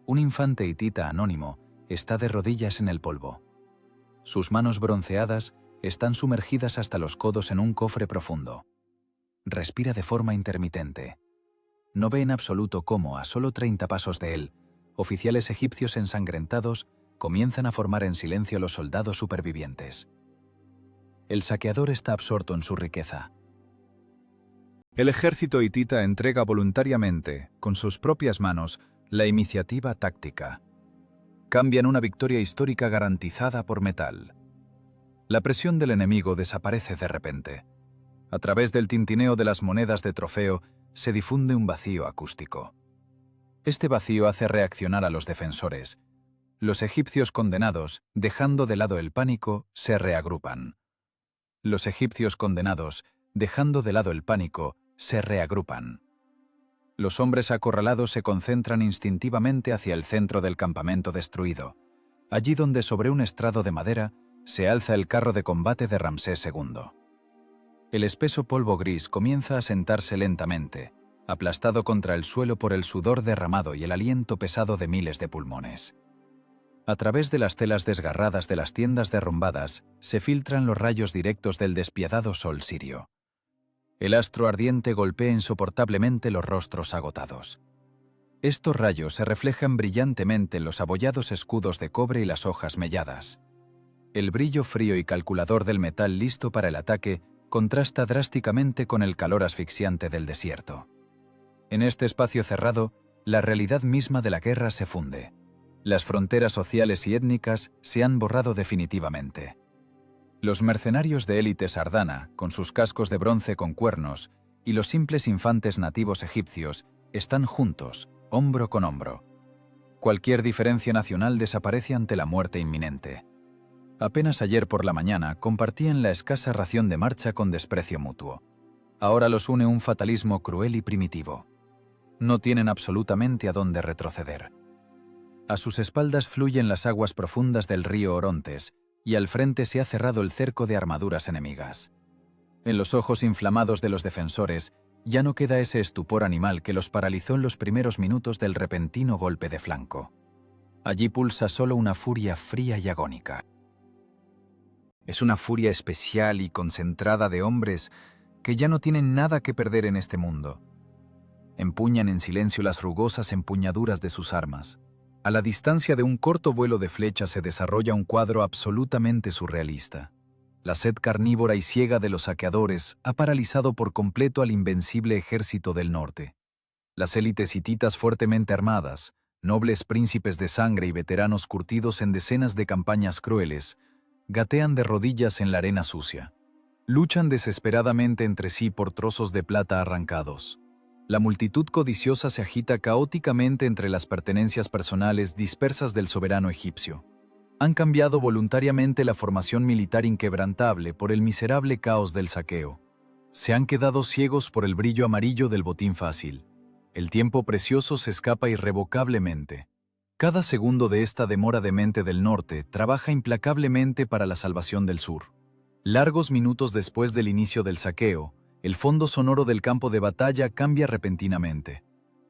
Un infante hitita anónimo está de rodillas en el polvo. Sus manos bronceadas están sumergidas hasta los codos en un cofre profundo. Respira de forma intermitente. No ve en absoluto cómo, a solo 30 pasos de él, oficiales egipcios ensangrentados comienzan a formar en silencio los soldados supervivientes. El saqueador está absorto en su riqueza. El ejército hitita entrega voluntariamente, con sus propias manos, la iniciativa táctica. Cambian una victoria histórica garantizada por metal. La presión del enemigo desaparece de repente. A través del tintineo de las monedas de trofeo se difunde un vacío acústico. Este vacío hace reaccionar a los defensores. Los egipcios condenados, dejando de lado el pánico, se reagrupan. Los egipcios condenados, dejando de lado el pánico, se reagrupan. Los hombres acorralados se concentran instintivamente hacia el centro del campamento destruido, allí donde sobre un estrado de madera se alza el carro de combate de Ramsés II. El espeso polvo gris comienza a sentarse lentamente, aplastado contra el suelo por el sudor derramado y el aliento pesado de miles de pulmones. A través de las telas desgarradas de las tiendas derrumbadas se filtran los rayos directos del despiadado sol sirio. El astro ardiente golpea insoportablemente los rostros agotados. Estos rayos se reflejan brillantemente en los abollados escudos de cobre y las hojas melladas. El brillo frío y calculador del metal listo para el ataque contrasta drásticamente con el calor asfixiante del desierto. En este espacio cerrado, la realidad misma de la guerra se funde. Las fronteras sociales y étnicas se han borrado definitivamente. Los mercenarios de élite sardana, con sus cascos de bronce con cuernos, y los simples infantes nativos egipcios, están juntos, hombro con hombro. Cualquier diferencia nacional desaparece ante la muerte inminente. Apenas ayer por la mañana compartían la escasa ración de marcha con desprecio mutuo. Ahora los une un fatalismo cruel y primitivo. No tienen absolutamente a dónde retroceder. A sus espaldas fluyen las aguas profundas del río Orontes, y al frente se ha cerrado el cerco de armaduras enemigas. En los ojos inflamados de los defensores ya no queda ese estupor animal que los paralizó en los primeros minutos del repentino golpe de flanco. Allí pulsa solo una furia fría y agónica. Es una furia especial y concentrada de hombres que ya no tienen nada que perder en este mundo. Empuñan en silencio las rugosas empuñaduras de sus armas. A la distancia de un corto vuelo de flecha se desarrolla un cuadro absolutamente surrealista. La sed carnívora y ciega de los saqueadores ha paralizado por completo al invencible ejército del norte. Las élites hititas fuertemente armadas, nobles príncipes de sangre y veteranos curtidos en decenas de campañas crueles, gatean de rodillas en la arena sucia. Luchan desesperadamente entre sí por trozos de plata arrancados. La multitud codiciosa se agita caóticamente entre las pertenencias personales dispersas del soberano egipcio. Han cambiado voluntariamente la formación militar inquebrantable por el miserable caos del saqueo. Se han quedado ciegos por el brillo amarillo del botín fácil. El tiempo precioso se escapa irrevocablemente. Cada segundo de esta demora demente del norte trabaja implacablemente para la salvación del sur. Largos minutos después del inicio del saqueo, el fondo sonoro del campo de batalla cambia repentinamente.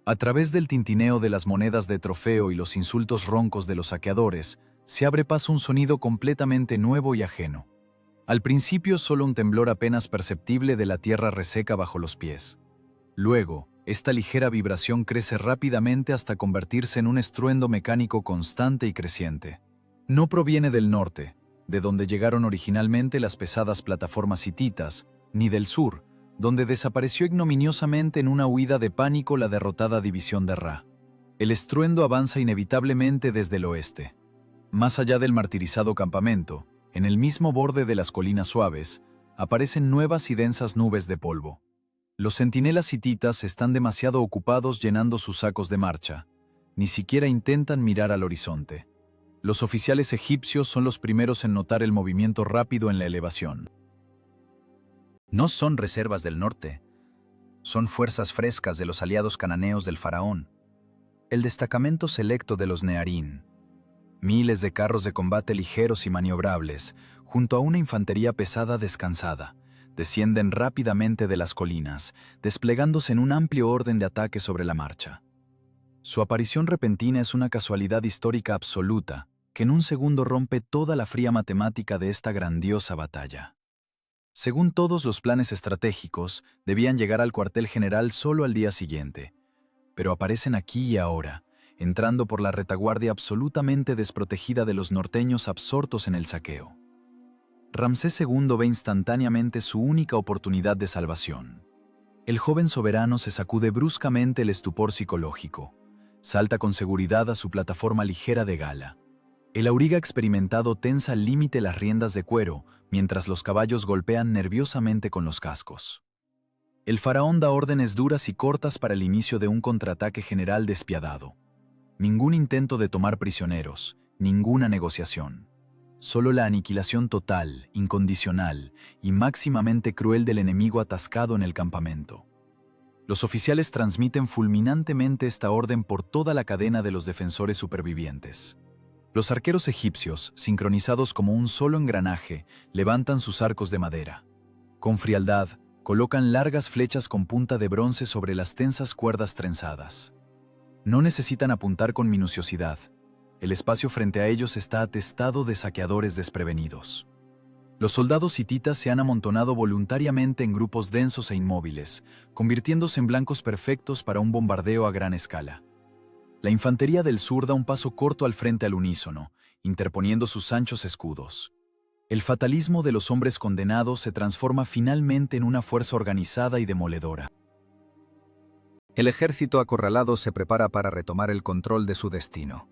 A través del tintineo de las monedas de trofeo y los insultos roncos de los saqueadores, se abre paso un sonido completamente nuevo y ajeno. Al principio solo un temblor apenas perceptible de la tierra reseca bajo los pies. Luego, esta ligera vibración crece rápidamente hasta convertirse en un estruendo mecánico constante y creciente. No proviene del norte, de donde llegaron originalmente las pesadas plataformas hititas, ni del sur, donde desapareció ignominiosamente en una huida de pánico la derrotada división de Ra. El estruendo avanza inevitablemente desde el oeste. Más allá del martirizado campamento, en el mismo borde de las colinas suaves, aparecen nuevas y densas nubes de polvo. Los centinelas hititas están demasiado ocupados llenando sus sacos de marcha. Ni siquiera intentan mirar al horizonte. Los oficiales egipcios son los primeros en notar el movimiento rápido en la elevación. No son reservas del norte, son fuerzas frescas de los aliados cananeos del faraón, el destacamento selecto de los Nearín. Miles de carros de combate ligeros y maniobrables, junto a una infantería pesada descansada, descienden rápidamente de las colinas, desplegándose en un amplio orden de ataque sobre la marcha. Su aparición repentina es una casualidad histórica absoluta, que en un segundo rompe toda la fría matemática de esta grandiosa batalla. Según todos los planes estratégicos, debían llegar al cuartel general solo al día siguiente, pero aparecen aquí y ahora, entrando por la retaguardia absolutamente desprotegida de los norteños absortos en el saqueo. Ramsés II ve instantáneamente su única oportunidad de salvación. El joven soberano se sacude bruscamente el estupor psicológico, salta con seguridad a su plataforma ligera de gala. El auriga experimentado tensa al límite las riendas de cuero, mientras los caballos golpean nerviosamente con los cascos. El faraón da órdenes duras y cortas para el inicio de un contraataque general despiadado. Ningún intento de tomar prisioneros, ninguna negociación. Solo la aniquilación total, incondicional y máximamente cruel del enemigo atascado en el campamento. Los oficiales transmiten fulminantemente esta orden por toda la cadena de los defensores supervivientes. Los arqueros egipcios, sincronizados como un solo engranaje, levantan sus arcos de madera. Con frialdad, colocan largas flechas con punta de bronce sobre las tensas cuerdas trenzadas. No necesitan apuntar con minuciosidad. El espacio frente a ellos está atestado de saqueadores desprevenidos. Los soldados hititas se han amontonado voluntariamente en grupos densos e inmóviles, convirtiéndose en blancos perfectos para un bombardeo a gran escala. La infantería del sur da un paso corto al frente al unísono, interponiendo sus anchos escudos. El fatalismo de los hombres condenados se transforma finalmente en una fuerza organizada y demoledora. El ejército acorralado se prepara para retomar el control de su destino.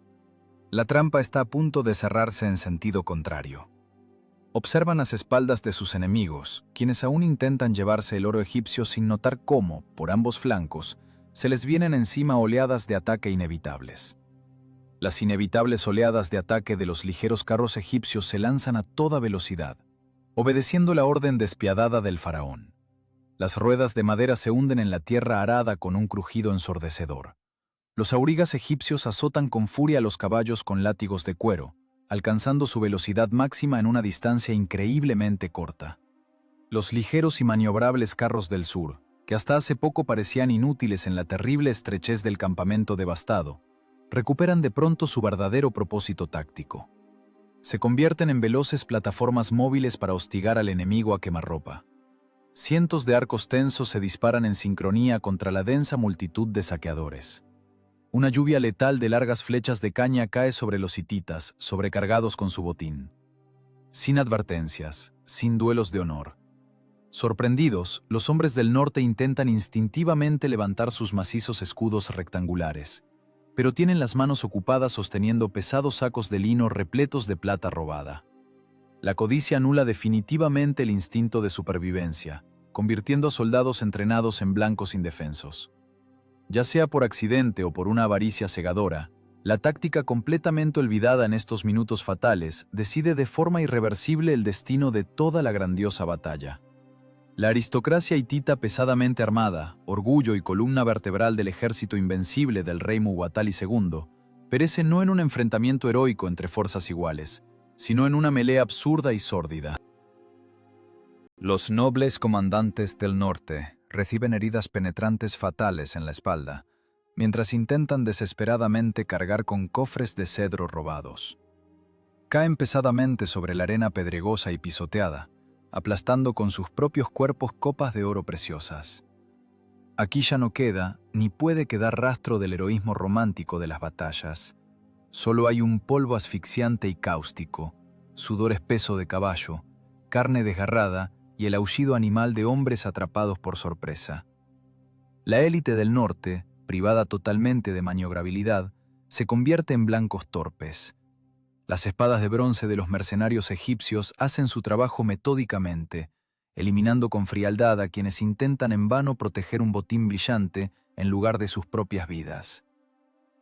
La trampa está a punto de cerrarse en sentido contrario. Observan las espaldas de sus enemigos, quienes aún intentan llevarse el oro egipcio sin notar cómo, por ambos flancos, se les vienen encima oleadas de ataque inevitables. Las inevitables oleadas de ataque de los ligeros carros egipcios se lanzan a toda velocidad, obedeciendo la orden despiadada del faraón. Las ruedas de madera se hunden en la tierra arada con un crujido ensordecedor. Los aurigas egipcios azotan con furia a los caballos con látigos de cuero, alcanzando su velocidad máxima en una distancia increíblemente corta. Los ligeros y maniobrables carros del sur, que hasta hace poco parecían inútiles en la terrible estrechez del campamento devastado, recuperan de pronto su verdadero propósito táctico. Se convierten en veloces plataformas móviles para hostigar al enemigo a quemarropa. Cientos de arcos tensos se disparan en sincronía contra la densa multitud de saqueadores. Una lluvia letal de largas flechas de caña cae sobre los hititas, sobrecargados con su botín. Sin advertencias, sin duelos de honor. Sorprendidos, los hombres del norte intentan instintivamente levantar sus macizos escudos rectangulares, pero tienen las manos ocupadas sosteniendo pesados sacos de lino repletos de plata robada. La codicia anula definitivamente el instinto de supervivencia, convirtiendo a soldados entrenados en blancos indefensos. Ya sea por accidente o por una avaricia cegadora, la táctica completamente olvidada en estos minutos fatales decide de forma irreversible el destino de toda la grandiosa batalla. La aristocracia hitita pesadamente armada, orgullo y columna vertebral del ejército invencible del rey Muwatalli II, perece no en un enfrentamiento heroico entre fuerzas iguales, sino en una melea absurda y sórdida. Los nobles comandantes del norte reciben heridas penetrantes fatales en la espalda, mientras intentan desesperadamente cargar con cofres de cedro robados. Caen pesadamente sobre la arena pedregosa y pisoteada, aplastando con sus propios cuerpos copas de oro preciosas. Aquí ya no queda, ni puede quedar rastro del heroísmo romántico de las batallas. Solo hay un polvo asfixiante y cáustico, sudor espeso de caballo, carne desgarrada y el aullido animal de hombres atrapados por sorpresa. La élite del norte, privada totalmente de maniobrabilidad, se convierte en blancos torpes. Las espadas de bronce de los mercenarios egipcios hacen su trabajo metódicamente, eliminando con frialdad a quienes intentan en vano proteger un botín brillante en lugar de sus propias vidas.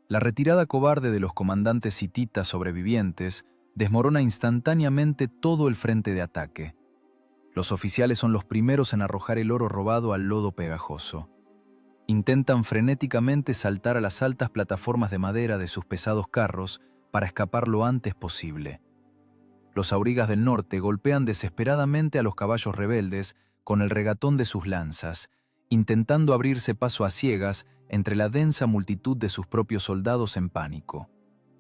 La retirada cobarde de los comandantes hititas sobrevivientes desmorona instantáneamente todo el frente de ataque. Los oficiales son los primeros en arrojar el oro robado al lodo pegajoso. Intentan frenéticamente saltar a las altas plataformas de madera de sus pesados carros para escapar lo antes posible. Los aurigas del norte golpean desesperadamente a los caballos rebeldes con el regatón de sus lanzas, intentando abrirse paso a ciegas entre la densa multitud de sus propios soldados en pánico.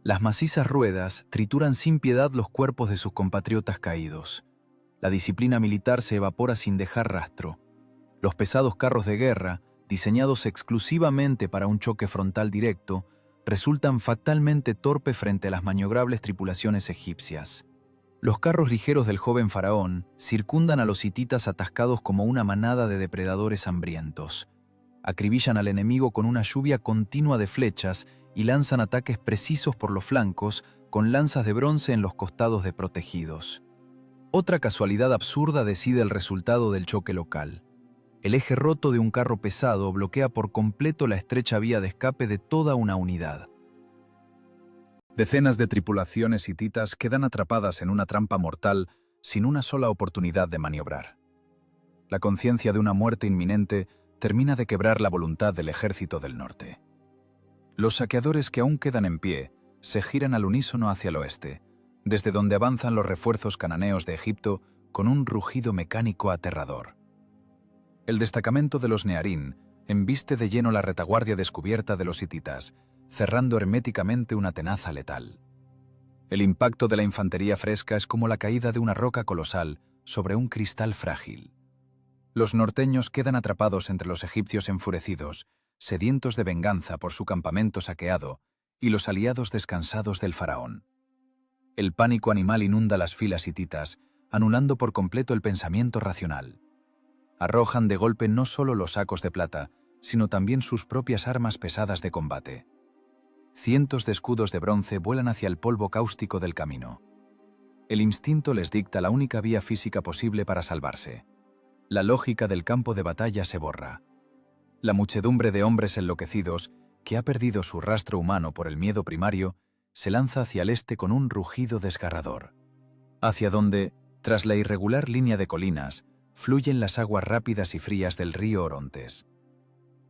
Las macizas ruedas trituran sin piedad los cuerpos de sus compatriotas caídos. La disciplina militar se evapora sin dejar rastro. Los pesados carros de guerra, diseñados exclusivamente para un choque frontal directo, resultan fatalmente torpes frente a las maniobrables tripulaciones egipcias. Los carros ligeros del joven faraón circundan a los hititas atascados como una manada de depredadores hambrientos. Acribillan al enemigo con una lluvia continua de flechas y lanzan ataques precisos por los flancos con lanzas de bronce en los costados de protegidos. Otra casualidad absurda decide el resultado del choque local. El eje roto de un carro pesado bloquea por completo la estrecha vía de escape de toda una unidad. Decenas de tripulaciones hititas quedan atrapadas en una trampa mortal sin una sola oportunidad de maniobrar. La conciencia de una muerte inminente termina de quebrar la voluntad del ejército del norte. Los saqueadores que aún quedan en pie se giran al unísono hacia el oeste, desde donde avanzan los refuerzos cananeos de Egipto con un rugido mecánico aterrador. El destacamento de los Nearín embiste de lleno la retaguardia descubierta de los hititas, cerrando herméticamente una tenaza letal. El impacto de la infantería fresca es como la caída de una roca colosal sobre un cristal frágil. Los norteños quedan atrapados entre los egipcios enfurecidos, sedientos de venganza por su campamento saqueado, y los aliados descansados del faraón. El pánico animal inunda las filas hititas, anulando por completo el pensamiento racional. Arrojan de golpe no solo los sacos de plata, sino también sus propias armas pesadas de combate. Cientos de escudos de bronce vuelan hacia el polvo cáustico del camino. El instinto les dicta la única vía física posible para salvarse. La lógica del campo de batalla se borra. La muchedumbre de hombres enloquecidos, que ha perdido su rastro humano por el miedo primario, se lanza hacia el este con un rugido desgarrador. Hacia donde, tras la irregular línea de colinas, fluyen las aguas rápidas y frías del río Orontes.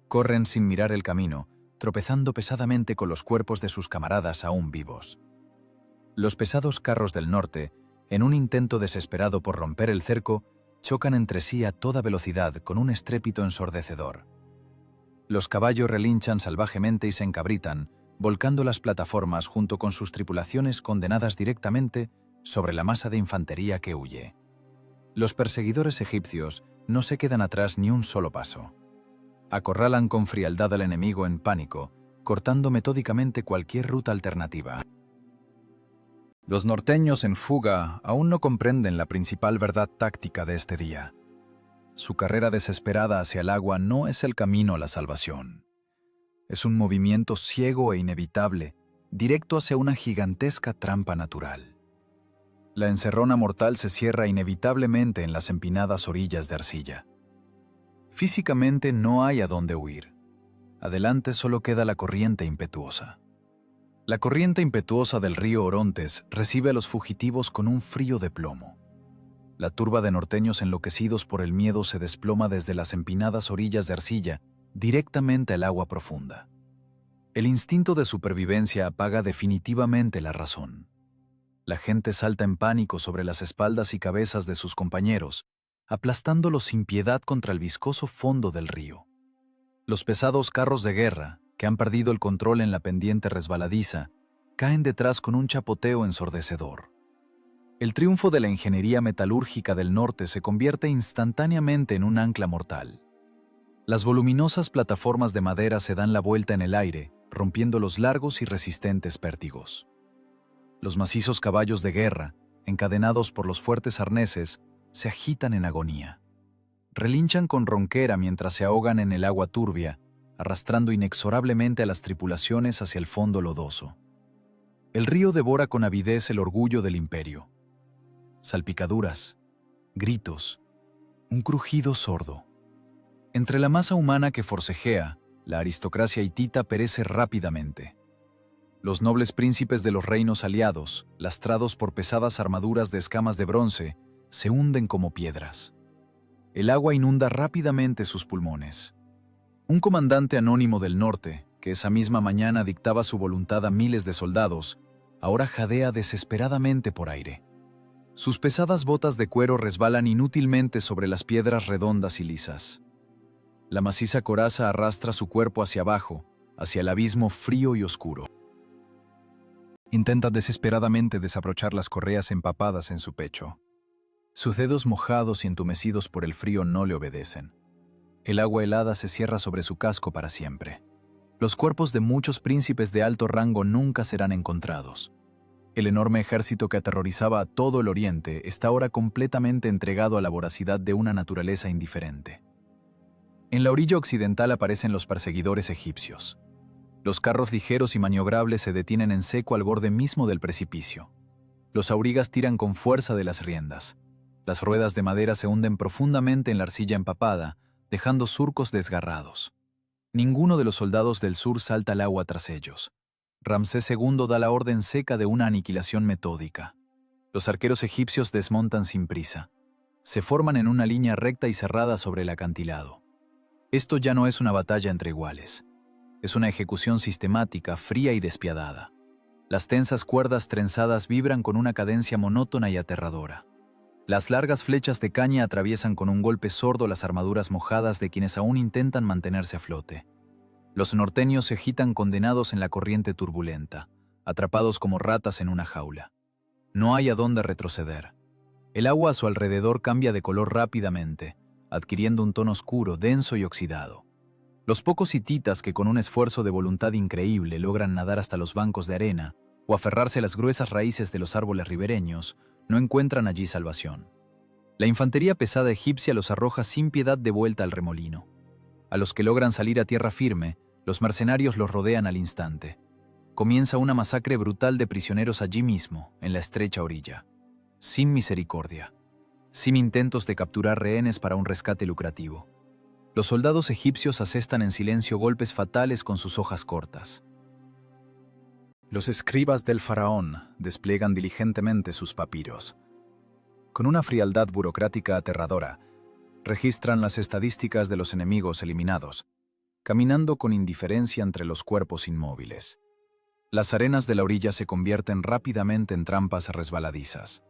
Corren sin mirar el camino, tropezando pesadamente con los cuerpos de sus camaradas aún vivos. Los pesados carros del norte, en un intento desesperado por romper el cerco, chocan entre sí a toda velocidad con un estrépito ensordecedor. Los caballos relinchan salvajemente y se encabritan, volcando las plataformas junto con sus tripulaciones condenadas directamente sobre la masa de infantería que huye. Los perseguidores egipcios no se quedan atrás ni un solo paso. Acorralan con frialdad al enemigo en pánico, cortando metódicamente cualquier ruta alternativa. Los norteños en fuga aún no comprenden la principal verdad táctica de este día. Su carrera desesperada hacia el agua no es el camino a la salvación. Es un movimiento ciego e inevitable, directo hacia una gigantesca trampa natural. La encerrona mortal se cierra inevitablemente en las empinadas orillas de arcilla. Físicamente no hay a dónde huir. Adelante solo queda la corriente impetuosa. La corriente impetuosa del río Orontes recibe a los fugitivos con un frío de plomo. La turba de norteños enloquecidos por el miedo se desploma desde las empinadas orillas de arcilla directamente al agua profunda. El instinto de supervivencia apaga definitivamente la razón. La gente salta en pánico sobre las espaldas y cabezas de sus compañeros, aplastándolos sin piedad contra el viscoso fondo del río. Los pesados carros de guerra, que han perdido el control en la pendiente resbaladiza, caen detrás con un chapoteo ensordecedor. El triunfo de la ingeniería metalúrgica del norte se convierte instantáneamente en un ancla mortal. Las voluminosas plataformas de madera se dan la vuelta en el aire, rompiendo los largos y resistentes pértigos. Los macizos caballos de guerra, encadenados por los fuertes arneses, se agitan en agonía. Relinchan con ronquera mientras se ahogan en el agua turbia, arrastrando inexorablemente a las tripulaciones hacia el fondo lodoso. El río devora con avidez el orgullo del imperio. Salpicaduras, gritos, un crujido sordo. Entre la masa humana que forcejea, la aristocracia hitita perece rápidamente. Los nobles príncipes de los reinos aliados, lastrados por pesadas armaduras de escamas de bronce, se hunden como piedras. El agua inunda rápidamente sus pulmones. Un comandante anónimo del norte, que esa misma mañana dictaba su voluntad a miles de soldados, ahora jadea desesperadamente por aire. Sus pesadas botas de cuero resbalan inútilmente sobre las piedras redondas y lisas. La maciza coraza arrastra su cuerpo hacia abajo, hacia el abismo frío y oscuro. Intenta desesperadamente desabrochar las correas empapadas en su pecho. Sus dedos mojados y entumecidos por el frío no le obedecen. El agua helada se cierra sobre su casco para siempre. Los cuerpos de muchos príncipes de alto rango nunca serán encontrados. El enorme ejército que aterrorizaba a todo el oriente está ahora completamente entregado a la voracidad de una naturaleza indiferente. En la orilla occidental aparecen los perseguidores egipcios. Los carros ligeros y maniobrables se detienen en seco al borde mismo del precipicio. Los aurigas tiran con fuerza de las riendas. Las ruedas de madera se hunden profundamente en la arcilla empapada, dejando surcos desgarrados. Ninguno de los soldados del sur salta al agua tras ellos. Ramsés II da la orden seca de una aniquilación metódica. Los arqueros egipcios desmontan sin prisa. Se forman en una línea recta y cerrada sobre el acantilado. Esto ya no es una batalla entre iguales. Es una ejecución sistemática, fría y despiadada. Las tensas cuerdas trenzadas vibran con una cadencia monótona y aterradora. Las largas flechas de caña atraviesan con un golpe sordo las armaduras mojadas de quienes aún intentan mantenerse a flote. Los norteños se agitan condenados en la corriente turbulenta, atrapados como ratas en una jaula. No hay a dónde retroceder. El agua a su alrededor cambia de color rápidamente, adquiriendo un tono oscuro, denso y oxidado. Los pocos hititas que con un esfuerzo de voluntad increíble logran nadar hasta los bancos de arena o aferrarse a las gruesas raíces de los árboles ribereños, no encuentran allí salvación. La infantería pesada egipcia los arroja sin piedad de vuelta al remolino. A los que logran salir a tierra firme, los mercenarios los rodean al instante. Comienza una masacre brutal de prisioneros allí mismo, en la estrecha orilla. Sin misericordia. Sin intentos de capturar rehenes para un rescate lucrativo. Los soldados egipcios asestan en silencio golpes fatales con sus hojas cortas. Los escribas del faraón despliegan diligentemente sus papiros. Con una frialdad burocrática aterradora, registran las estadísticas de los enemigos eliminados, caminando con indiferencia entre los cuerpos inmóviles. Las arenas de la orilla se convierten rápidamente en trampas resbaladizas.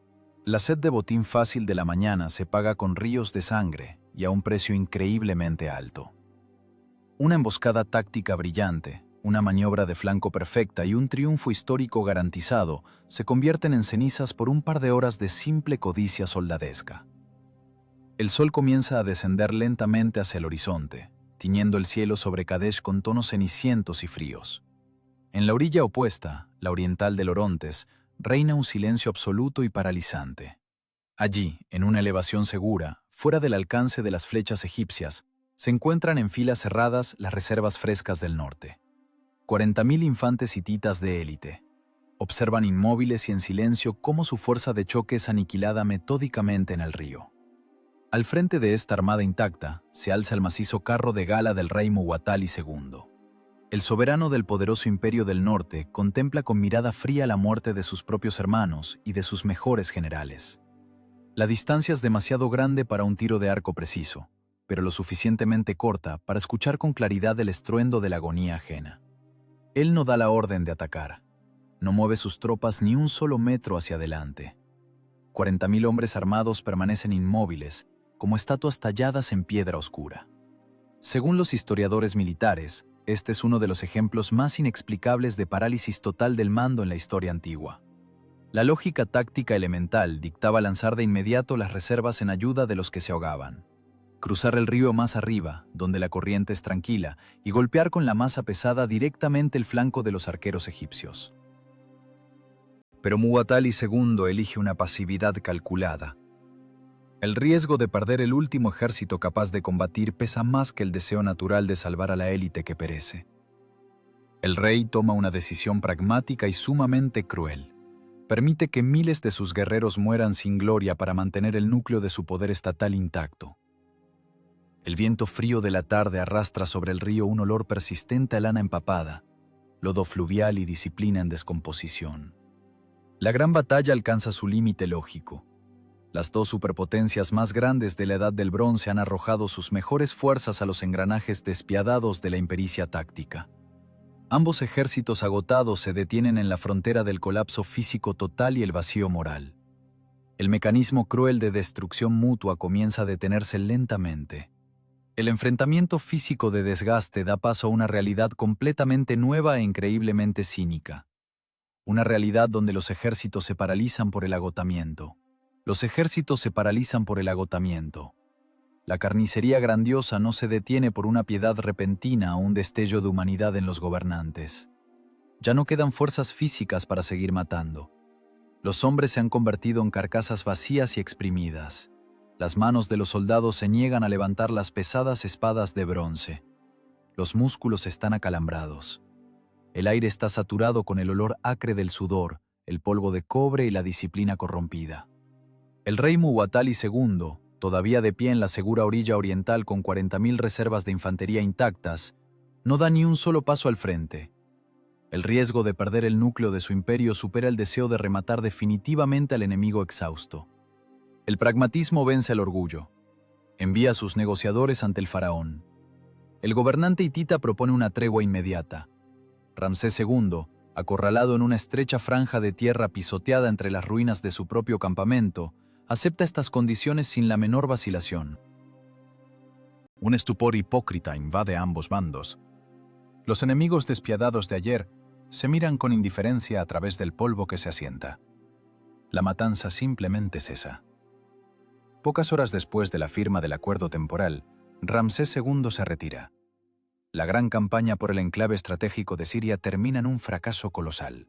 La sed de botín fácil de la mañana se paga con ríos de sangre y a un precio increíblemente alto. Una emboscada táctica brillante, una maniobra de flanco perfecta y un triunfo histórico garantizado se convierten en cenizas por un par de horas de simple codicia soldadesca. El sol comienza a descender lentamente hacia el horizonte, tiñendo el cielo sobre Kadesh con tonos cenicientos y fríos. En la orilla opuesta, la oriental del Orontes, reina un silencio absoluto y paralizante. Allí, en una elevación segura, fuera del alcance de las flechas egipcias, se encuentran en filas cerradas las reservas frescas del norte. 40.000 infantes hititas de élite. Observan inmóviles y en silencio cómo su fuerza de choque es aniquilada metódicamente en el río. Al frente de esta armada intacta se alza el macizo carro de gala del rey Muwatalli II. El soberano del poderoso imperio del norte contempla con mirada fría la muerte de sus propios hermanos y de sus mejores generales. La distancia es demasiado grande para un tiro de arco preciso, pero lo suficientemente corta para escuchar con claridad el estruendo de la agonía ajena. Él no da la orden de atacar. No mueve sus tropas ni un solo metro hacia adelante. 40.000 hombres armados permanecen inmóviles, como estatuas talladas en piedra oscura. Según los historiadores militares, este es uno de los ejemplos más inexplicables de parálisis total del mando en la historia antigua. La lógica táctica elemental dictaba lanzar de inmediato las reservas en ayuda de los que se ahogaban. Cruzar el río más arriba, donde la corriente es tranquila, y golpear con la masa pesada directamente el flanco de los arqueros egipcios. Pero Muwatalli II elige una pasividad calculada. El riesgo de perder el último ejército capaz de combatir pesa más que el deseo natural de salvar a la élite que perece. El rey toma una decisión pragmática y sumamente cruel. Permite que miles de sus guerreros mueran sin gloria para mantener el núcleo de su poder estatal intacto. El viento frío de la tarde arrastra sobre el río un olor persistente a lana empapada, lodo fluvial y disciplina en descomposición. La gran batalla alcanza su límite lógico. Las dos superpotencias más grandes de la Edad del Bronce han arrojado sus mejores fuerzas a los engranajes despiadados de la impericia táctica. Ambos ejércitos agotados se detienen en la frontera del colapso físico total y el vacío moral. El mecanismo cruel de destrucción mutua comienza a detenerse lentamente. El enfrentamiento físico de desgaste da paso a una realidad completamente nueva e increíblemente cínica. Una realidad donde los ejércitos se paralizan por el agotamiento. Los ejércitos se paralizan por el agotamiento. La carnicería grandiosa no se detiene por una piedad repentina o un destello de humanidad en los gobernantes. Ya no quedan fuerzas físicas para seguir matando. Los hombres se han convertido en carcasas vacías y exprimidas. Las manos de los soldados se niegan a levantar las pesadas espadas de bronce. Los músculos están acalambrados. El aire está saturado con el olor acre del sudor, el polvo de cobre y la disciplina corrompida. El rey Muwatalli II, todavía de pie en la segura orilla oriental con 40.000 reservas de infantería intactas, no da ni un solo paso al frente. El riesgo de perder el núcleo de su imperio supera el deseo de rematar definitivamente al enemigo exhausto. El pragmatismo vence al orgullo. Envía a sus negociadores ante el faraón. El gobernante hitita propone una tregua inmediata. Ramsés II, acorralado en una estrecha franja de tierra pisoteada entre las ruinas de su propio campamento, acepta estas condiciones sin la menor vacilación. Un estupor hipócrita invade a ambos bandos. Los enemigos despiadados de ayer se miran con indiferencia a través del polvo que se asienta. La matanza simplemente cesa. Pocas horas después de la firma del acuerdo temporal, Ramsés II se retira. La gran campaña por el enclave estratégico de Siria termina en un fracaso colosal.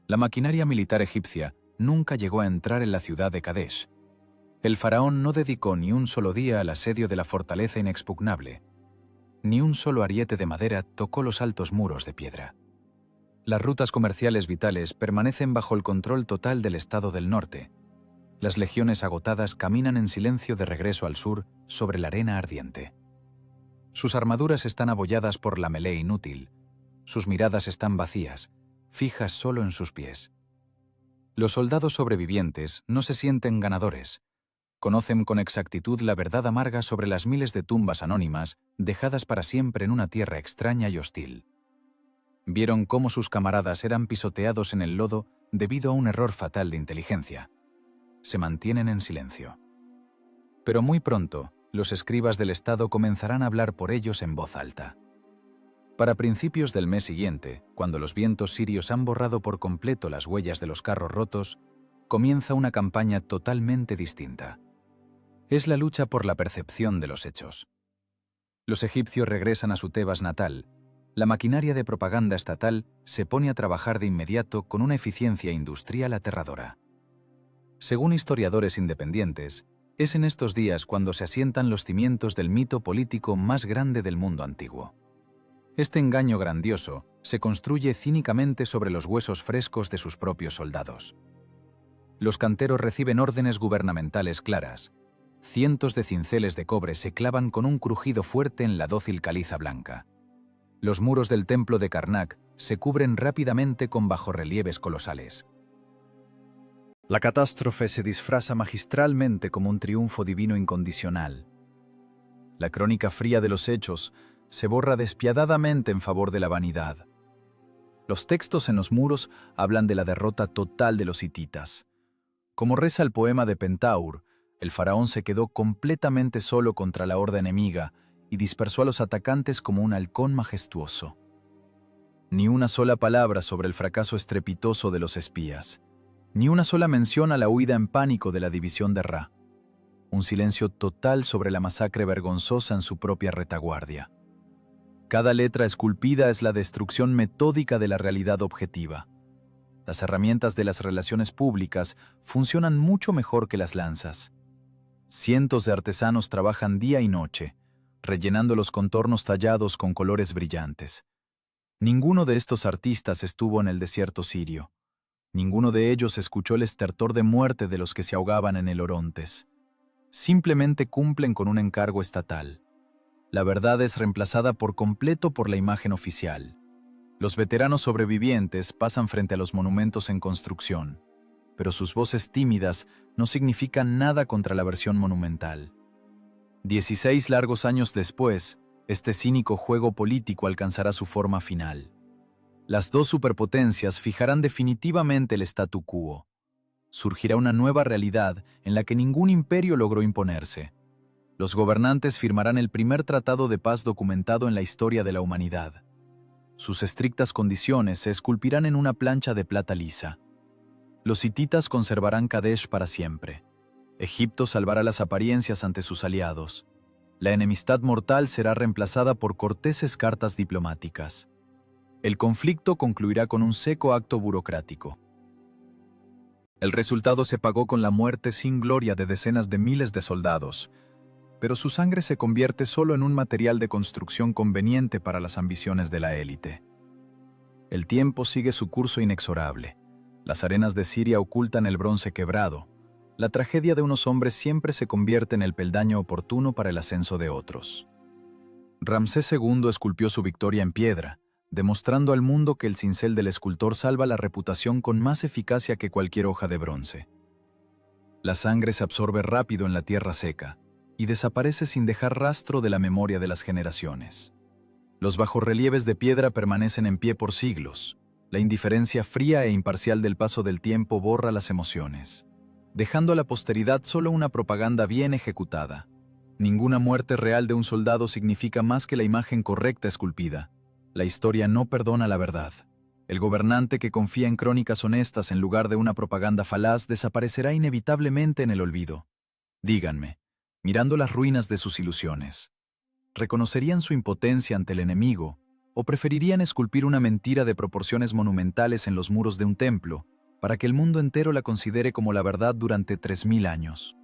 La maquinaria militar egipcia nunca llegó a entrar en la ciudad de Kadesh. El faraón no dedicó ni un solo día al asedio de la fortaleza inexpugnable. Ni un solo ariete de madera tocó los altos muros de piedra. Las rutas comerciales vitales permanecen bajo el control total del Estado del Norte. Las legiones agotadas caminan en silencio de regreso al sur sobre la arena ardiente. Sus armaduras están abolladas por la melé inútil. Sus miradas están vacías, fijas solo en sus pies. Los soldados sobrevivientes no se sienten ganadores. Conocen con exactitud la verdad amarga sobre las miles de tumbas anónimas dejadas para siempre en una tierra extraña y hostil. Vieron cómo sus camaradas eran pisoteados en el lodo debido a un error fatal de inteligencia. Se mantienen en silencio. Pero muy pronto, los escribas del Estado comenzarán a hablar por ellos en voz alta. Para principios del mes siguiente, cuando los vientos sirios han borrado por completo las huellas de los carros rotos, comienza una campaña totalmente distinta. Es la lucha por la percepción de los hechos. Los egipcios regresan a su Tebas natal. La maquinaria de propaganda estatal se pone a trabajar de inmediato con una eficiencia industrial aterradora. Según historiadores independientes, es en estos días cuando se asientan los cimientos del mito político más grande del mundo antiguo. Este engaño grandioso se construye cínicamente sobre los huesos frescos de sus propios soldados. Los canteros reciben órdenes gubernamentales claras. Cientos de cinceles de cobre se clavan con un crujido fuerte en la dócil caliza blanca. Los muros del templo de Karnak se cubren rápidamente con bajorrelieves colosales. La catástrofe se disfraza magistralmente como un triunfo divino incondicional. La crónica fría de los hechos se borra despiadadamente en favor de la vanidad. Los textos en los muros hablan de la derrota total de los hititas. Como reza el poema de Pentaur, el faraón se quedó completamente solo contra la horda enemiga y dispersó a los atacantes como un halcón majestuoso. Ni una sola palabra sobre el fracaso estrepitoso de los espías. Ni una sola mención a la huida en pánico de la división de Ra. Un silencio total sobre la masacre vergonzosa en su propia retaguardia. Cada letra esculpida es la destrucción metódica de la realidad objetiva. Las herramientas de las relaciones públicas funcionan mucho mejor que las lanzas. Cientos de artesanos trabajan día y noche, rellenando los contornos tallados con colores brillantes. Ninguno de estos artistas estuvo en el desierto sirio. Ninguno de ellos escuchó el estertor de muerte de los que se ahogaban en el Orontes. Simplemente cumplen con un encargo estatal. La verdad es reemplazada por completo por la imagen oficial. Los veteranos sobrevivientes pasan frente a los monumentos en construcción, pero sus voces tímidas no significan nada contra la versión monumental. 16 largos años después, este cínico juego político alcanzará su forma final. Las dos superpotencias fijarán definitivamente el statu quo. Surgirá una nueva realidad en la que ningún imperio logró imponerse. Los gobernantes firmarán el primer tratado de paz documentado en la historia de la humanidad. Sus estrictas condiciones se esculpirán en una plancha de plata lisa. Los hititas conservarán Kadesh para siempre. Egipto salvará las apariencias ante sus aliados. La enemistad mortal será reemplazada por corteses cartas diplomáticas. El conflicto concluirá con un seco acto burocrático. El resultado se pagó con la muerte sin gloria de decenas de miles de soldados, pero su sangre se convierte solo en un material de construcción conveniente para las ambiciones de la élite. El tiempo sigue su curso inexorable. Las arenas de Siria ocultan el bronce quebrado. La tragedia de unos hombres siempre se convierte en el peldaño oportuno para el ascenso de otros. Ramsés II esculpió su victoria en piedra, demostrando al mundo que el cincel del escultor salva la reputación con más eficacia que cualquier hoja de bronce. La sangre se absorbe rápido en la tierra seca y desaparece sin dejar rastro de la memoria de las generaciones. Los bajorrelieves de piedra permanecen en pie por siglos. La indiferencia fría e imparcial del paso del tiempo borra las emociones, dejando a la posteridad solo una propaganda bien ejecutada. Ninguna muerte real de un soldado significa más que la imagen correcta esculpida. La historia no perdona la verdad. El gobernante que confía en crónicas honestas en lugar de una propaganda falaz desaparecerá inevitablemente en el olvido. Díganme, mirando las ruinas de sus ilusiones, ¿reconocerían su impotencia ante el enemigo o preferirían esculpir una mentira de proporciones monumentales en los muros de un templo para que el mundo entero la considere como la verdad durante 3000 años?